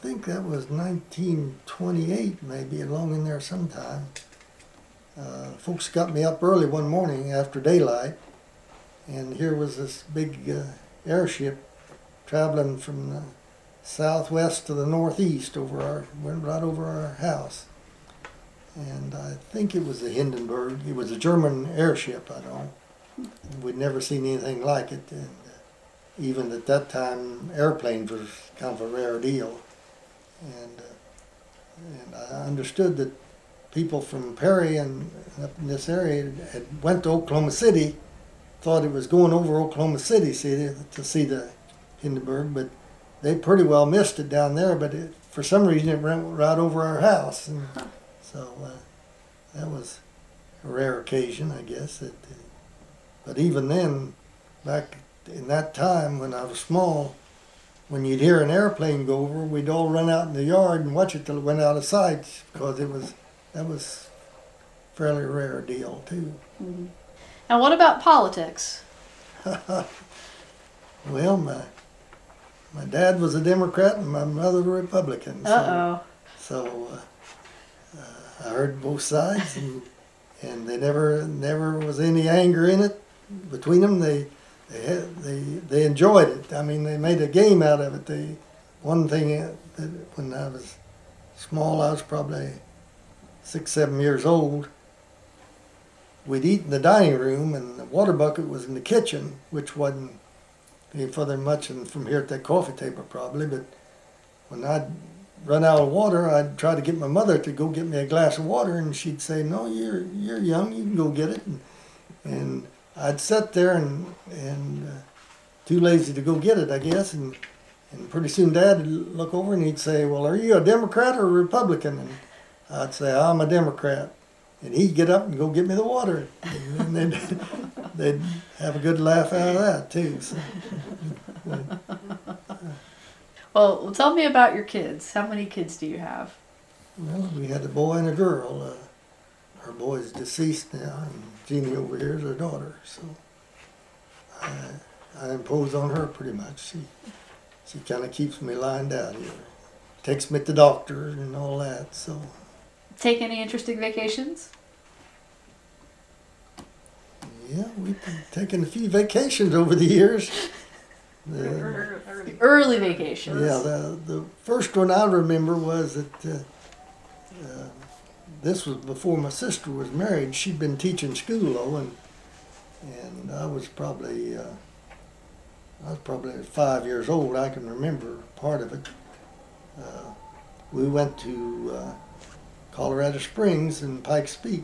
think that was 1928, maybe, along in there sometime. Folks got me up early one morning after daylight, and here was this big airship traveling from the southwest to the northeast went right over our house. And I think it was the Hindenburg. It was a German airship, I know. We'd never seen anything like it. And even at that time, airplanes was kind of a rare deal. And I understood that people from Perry and up in this area had went to Oklahoma City, thought it was going over Oklahoma City to see the Hindenburg, but they pretty well missed it down there, but for some reason it went right over our house. And so that was a rare occasion, I guess. But even then, back in that time when I was small, when you'd hear an airplane go over, we'd all run out in the yard and watch it till it went out of sight, because that was a fairly rare deal too. Mm-hmm. And what about politics? Well, my dad was a Democrat and my mother a Republican. So I heard both sides, and they never was any anger in it between them. They enjoyed it. I mean, they made a game out of it. One thing that when I was small, I was probably 6, 7 years old. We'd eat in the dining room, and the water bucket was in the kitchen, which wasn't any further much than from here at that coffee table probably. But when I'd run out of water, I'd try to get my mother to go get me a glass of water, and she'd say, "No, you're young, you can go get it." And I'd sit there and too lazy to go get it, I guess. And pretty soon Dad would look over and he'd say, "Well, are you a Democrat or a Republican?" And I'd say, "I'm a Democrat." And he'd get up and go get me the water. And then they'd have a good laugh out of that too. So. Well, tell me about your kids. How many kids do you have? Well, we had a boy and a girl. Our boy's deceased now, and Jeannie over here is our daughter. So I impose on her pretty much. She kind of keeps me lined out here. Takes me to the doctor and all that. So. Take any interesting vacations? Yeah, we've taken a few vacations over the years. Early vacations. Yeah, the first one I remember was that this was before my sister was married. She'd been teaching school though, and I was probably 5 years old. I can remember part of it. We went to Colorado Springs and Pikes Peak.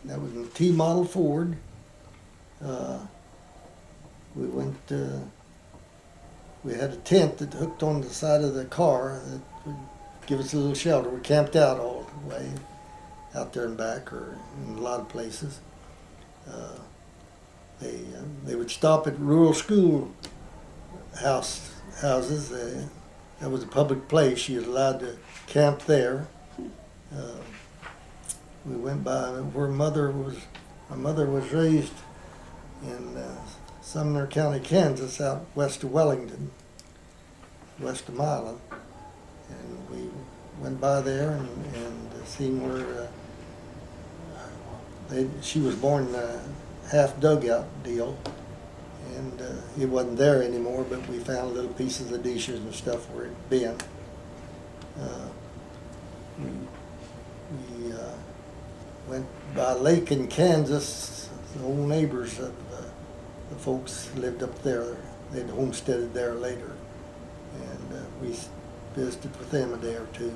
That was in T-model Ford. We went. We had a tent that hooked on the side of the car that would give us a little shelter. We camped out all the way, out there and back, or in a lot of places. They would stop at rural school houses. That was a public place. You was allowed to camp there. We went by where my mother was raised in Sumner County, Kansas, out west of Wellington, west of Milan. And we went by there and seen where she was born in a half dugout deal. And it wasn't there anymore, but we found little pieces of dishes and stuff where it'd been. We went by a lake in Kansas. The old neighbors of the folks lived up there. They'd homesteaded there later. And we visited with them a day or two.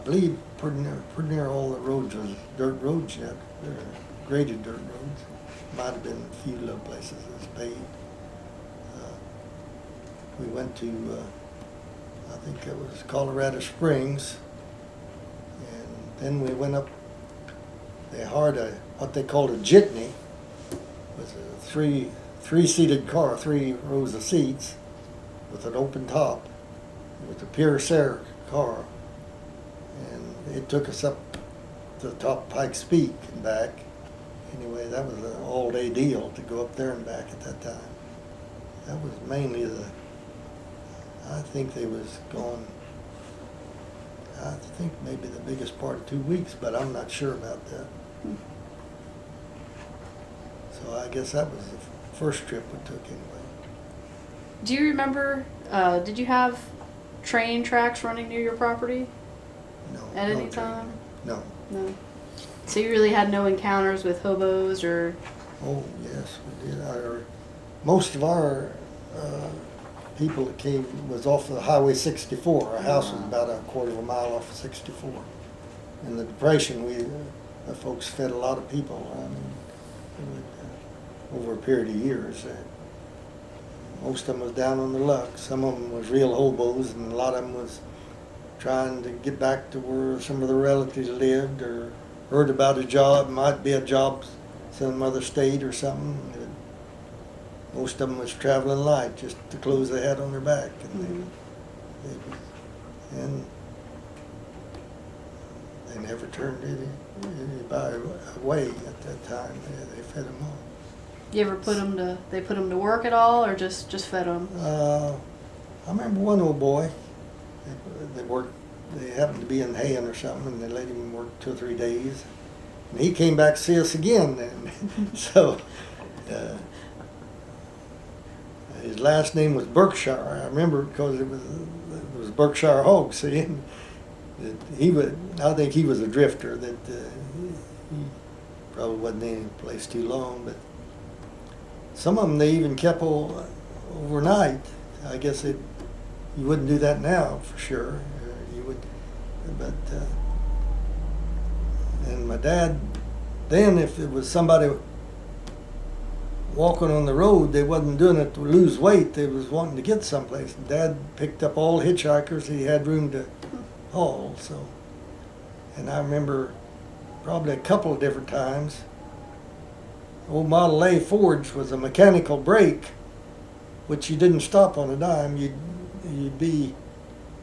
believe pretty near all the roads was dirt roads yet. They're graded dirt roads. Might have been a few little places that's paved. We went to, I think it was Colorado Springs, and then we went up. They hired what they called a jitney. It was a three-seated car, 3 rows of seats, with an open top. It was a Pierce Air car, and it took us up to the top of Pikes Peak and back. Anyway, that was an all-day deal to go up there and back at that time. That was mainly I think they was gone, I think maybe the biggest part of 2 weeks, but I'm not sure about that. So I guess that was the first trip we took anyway. Do you remember, did you have train tracks running near your property No. at no any train. time? No. No. So you really had no encounters with hobos or? Oh, yes, we did. Most of our people that came was off of Highway 64. Our house was about a quarter of a mile off of 64. In the Depression, the folks fed a lot of people. I mean, over a period of years. Most of them was down on their luck. Some of them was real hobos, and a lot of them was trying to get back to where some of their relatives lived, or heard about a job. Might be a job some other state or something. Most of them was traveling light, just the clothes they had on their back, and they never turned anybody away at that time. They fed them all. You ever they put them to work at all, or just fed them? I remember one old boy. They worked. They happened to be in haying or something, and they let him work 2 or 3 days. And he came back to see us again. Then, so his last name was Berkshire. I remember because it was Berkshire Hog. See, and I think he was a drifter. That he probably wasn't in any place too long, but. Some of them they even kept overnight. I guess you wouldn't do that now for sure. You would, but and my dad, then if it was somebody walking on the road, they wasn't doing it to lose weight. They was wanting to get someplace. And Dad picked up all hitchhikers he had room to haul. So, and I remember probably a couple of different times. Old Model A Fords was a mechanical brake, which you didn't stop on a dime. You'd be,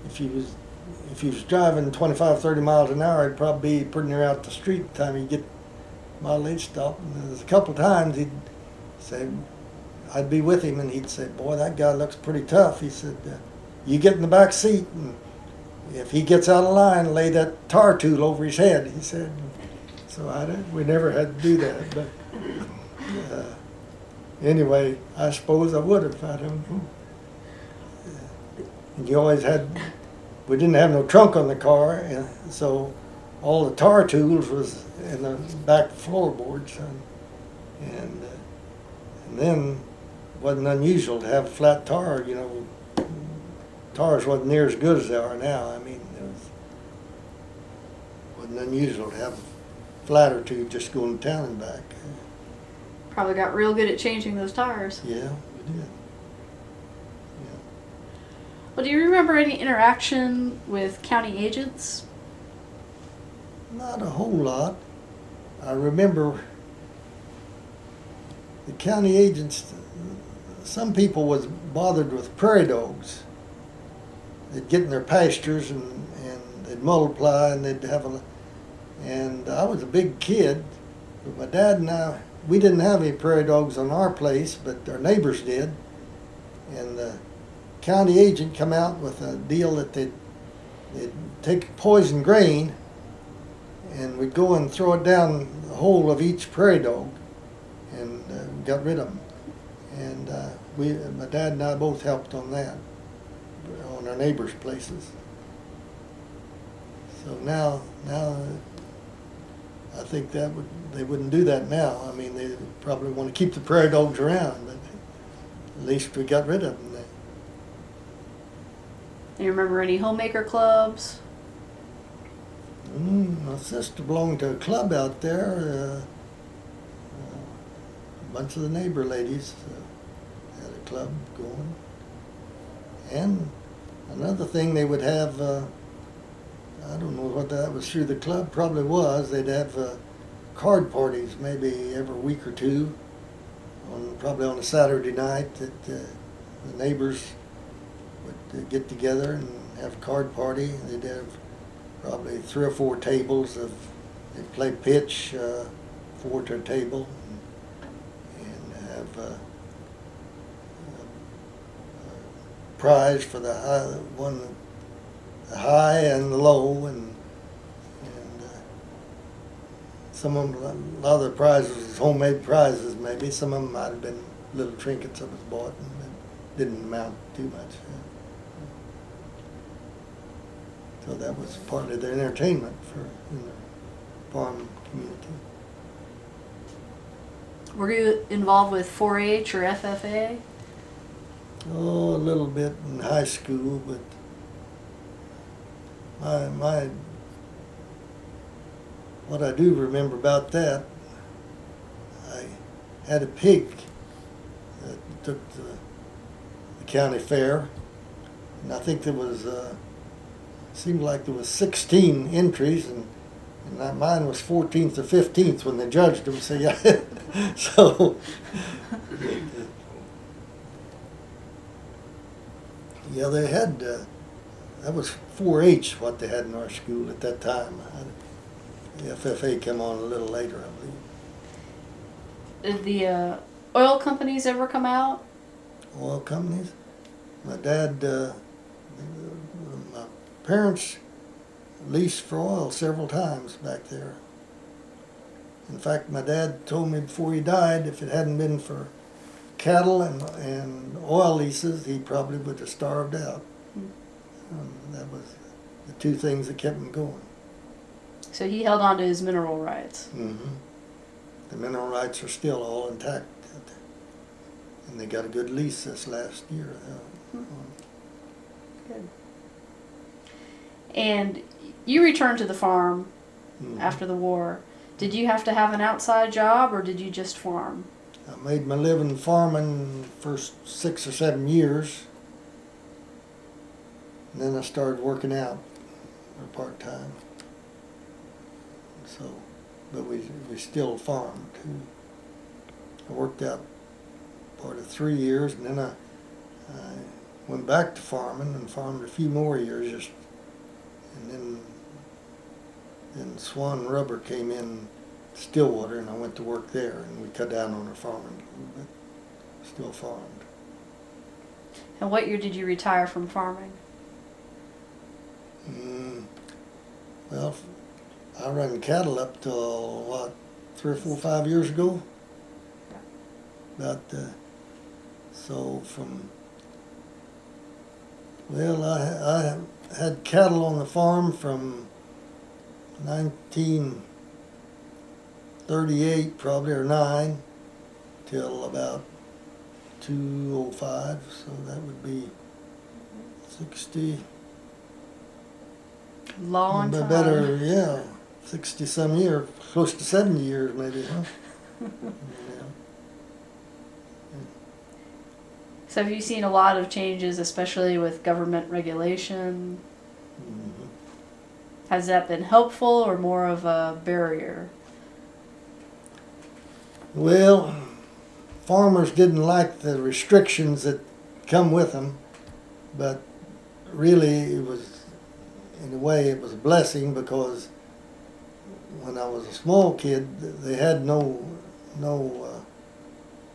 if you was driving 25, 30 miles an hour, it'd probably be pretty near out the street the time you get Model A stopped. And there was a couple of times he'd say, I'd be with him and he'd say, boy, that guy looks pretty tough. He said, you get in the back seat and if he gets out of line, lay that tar tool over his head, he said. So we never had to do that, but. Anyway, I suppose I would have. I don't know. And you always we didn't have no trunk on the car, and so all the tar tools was in the back floorboards, and then it wasn't unusual to have flat tar. You know, tars wasn't near as good as they are now. I mean, wasn't unusual to have flat or two just going to town and back. Probably got real good at changing those tires. Yeah, we did. Yeah. Well, do you remember any interaction with county agents? Not a whole lot. I remember the county agents, some people was bothered with prairie dogs. They'd get in their pastures and they'd multiply and they'd have and I was a big kid, but my dad and I, we didn't have any prairie dogs on our place, but our neighbors did. And the county agent come out with a deal that they'd take poison grain and we'd go and throw it down the hole of each prairie dog and got rid of them. And my dad and I both helped on that, on our neighbors' places. So now I think they wouldn't do that now. I mean, they probably want to keep the prairie dogs around, but at least we got rid of them. Do you remember any homemaker clubs? My sister belonged to a club out there. A bunch of the neighbor ladies had a club going. And another thing they would have, I don't know what that was through the club, probably was, they'd have card parties maybe every week or two, probably on a Saturday night that the neighbors would get together and have a card party. They'd have probably 3 or 4 tables they'd play pitch, 4 to a table, and have a prize for the high and the low, and some of them, a lot of the prizes was homemade prizes maybe. Some of them might have been little trinkets that was bought and it didn't amount too much. So that was part of their entertainment in the farm community. Were you involved with 4-H or FFA? Oh, a little bit in high school, but what I do remember about that, I had a pig that took the county fair, and I think there was seemed like there was 16 entries, and mine was 14th or 15th when they judged them. So yeah, so yeah, they had that was 4-H what they had in our school at that time. The FFA came on a little later, I believe. Did the oil companies ever come out? Oil companies? My dad, my parents leased for oil several times back there. In fact, my dad told me before he died, if it hadn't been for cattle and oil leases, he probably would have starved out. That was the 2 things that kept him going. So he held on to his mineral rights. Mm-hmm. The mineral rights are still all intact, and they got a good lease this last year. Good. And you returned to the farm Mm-hmm. after the war. Did you have to have an outside job, or did you just farm? I made my living farming first 6 or 7 years, and then I started working out part-time. So, but we still farmed too. I worked out part of 3 years, and then I went back to farming and farmed a few more years. And then Swan Rubber came in Stillwater, and I went to work there, and we cut down on our farming a little bit. Still farmed. And what year did you retire from farming? Well, I ran cattle up till 3 or 4, 5 years ago. So from, well, I had cattle on the farm from 1938 probably, or 9, till about 205. So that would be 60. Long time. Better, yeah, 60-some years, close to 70 years maybe, huh? Yeah. So have you seen a lot of changes, especially with government regulation? Mm-hmm. Has that been helpful or more of a barrier? Well, farmers didn't like the restrictions that come with them, but really it was, in a way, it was a blessing, because when I was a small kid, they had no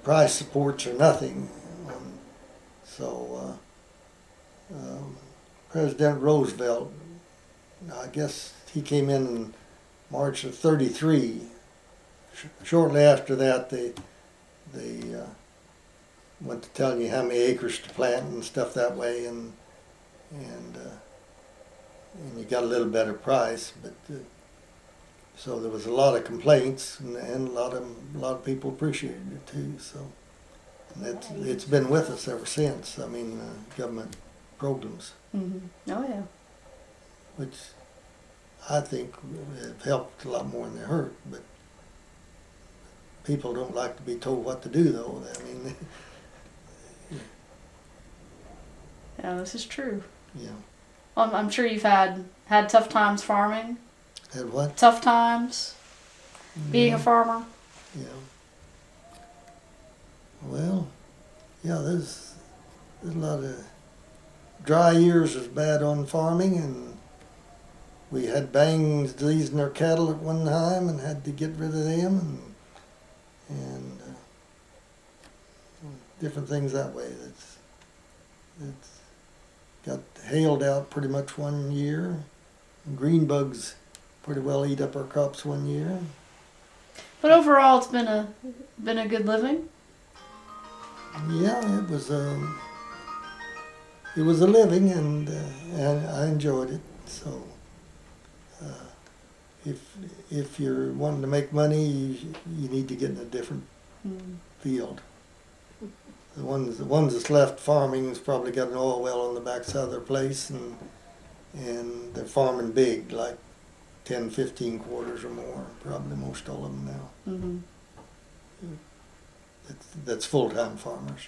price supports or nothing. So President Roosevelt, I guess he came in March of '33. Shortly after that, they went to telling you how many acres to plant and stuff that way, and you got a little better price. But so there was a lot of complaints, and a lot of people appreciated it too. So and it's been with us ever since. I mean, government programs. Mm-hmm. Oh yeah. Which I think have helped a lot more than they hurt. But people don't like to be told what to do, though. I mean, Yeah, this is true. yeah. I'm sure you've had tough times farming. Had what? Tough times being a farmer. Yeah. Well, yeah, there's a lot of dry years is bad on farming, and we had bang disease in our cattle at one time and had to get rid of them, and different things that way. That's got hailed out pretty much one year. Green bugs pretty well eat up our crops one year. But overall, it's been a good living. Yeah, it was a living, and I enjoyed it. So, if you're wanting to make money, you need to get in a different field. The ones that's left farming has probably got an oil well on the backside of their place, and they're farming big, like 10, 15 quarters or more. Probably most all of them now. Mm-hmm. That's full-time farmers.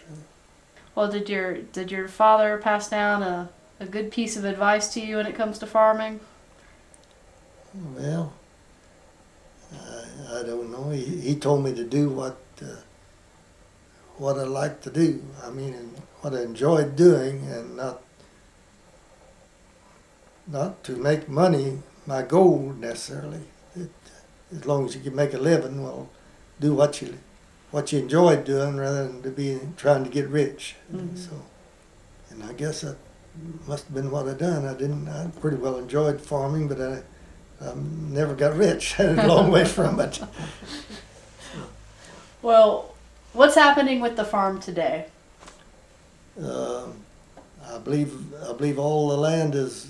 Well, did your father pass down a good piece of advice to you when it comes to farming? Well, I don't know. He told me to do what I like to do. I mean, and what I enjoyed doing, and not to make money my goal necessarily. As long as you can make a living, well, do what you enjoyed doing rather than to be trying to get rich. Mm-hmm. So, and I guess that must have been what I done. I pretty well enjoyed farming, but I never got rich. I had a long way from it. Well, what's happening with the farm today? I believe all the land is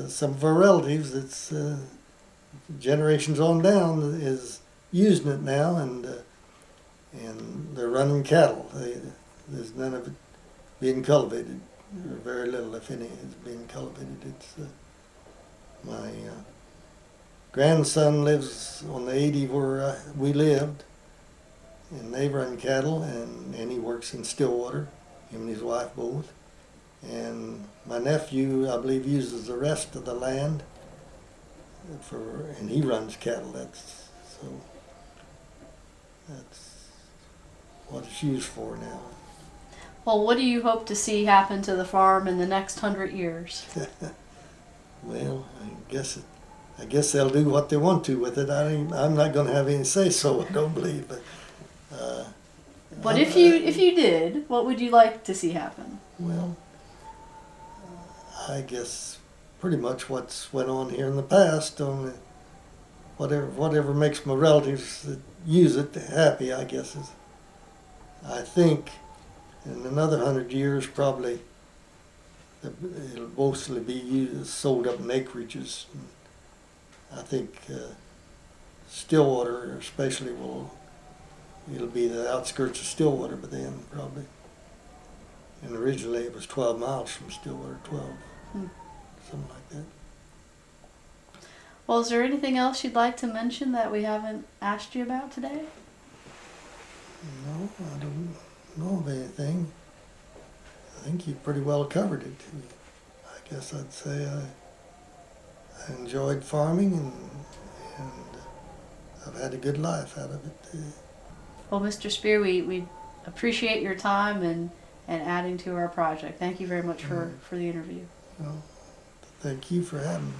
some of our relatives. It's generations on down is using it now, and they're running cattle. There's none of it being cultivated, or very little, if any, is being cultivated. It's my grandson lives on the 80 where we lived, and they run cattle, and he works in Stillwater, him and his wife both. And my nephew, I believe, uses the rest of the land and he runs cattle. That's what it's used for now. Well, what do you hope to see happen to the farm in the next 100 years? Well, I guess they'll do what they want to with it. I'm not going to have any say so. I don't believe. But if you did, what would you like to see happen? Well, I guess pretty much what's went on here in the past. On whatever makes my relatives that use it happy, I guess is. I think in another 100 years, probably it'll mostly be sold up in acreages. I think Stillwater, especially, it'll be the outskirts of Stillwater by then, probably. And originally it was 12 miles from Stillwater, 12, something like that. Well, is there anything else you'd like to mention that we haven't asked you about today? No, I don't know of anything. I think you pretty well covered it. I guess I'd say I enjoyed farming, and I've had a good life out of it. Well, Mr. Speer, we appreciate your time and adding to our project. Thank you very much for the interview. Well, thank you for having me.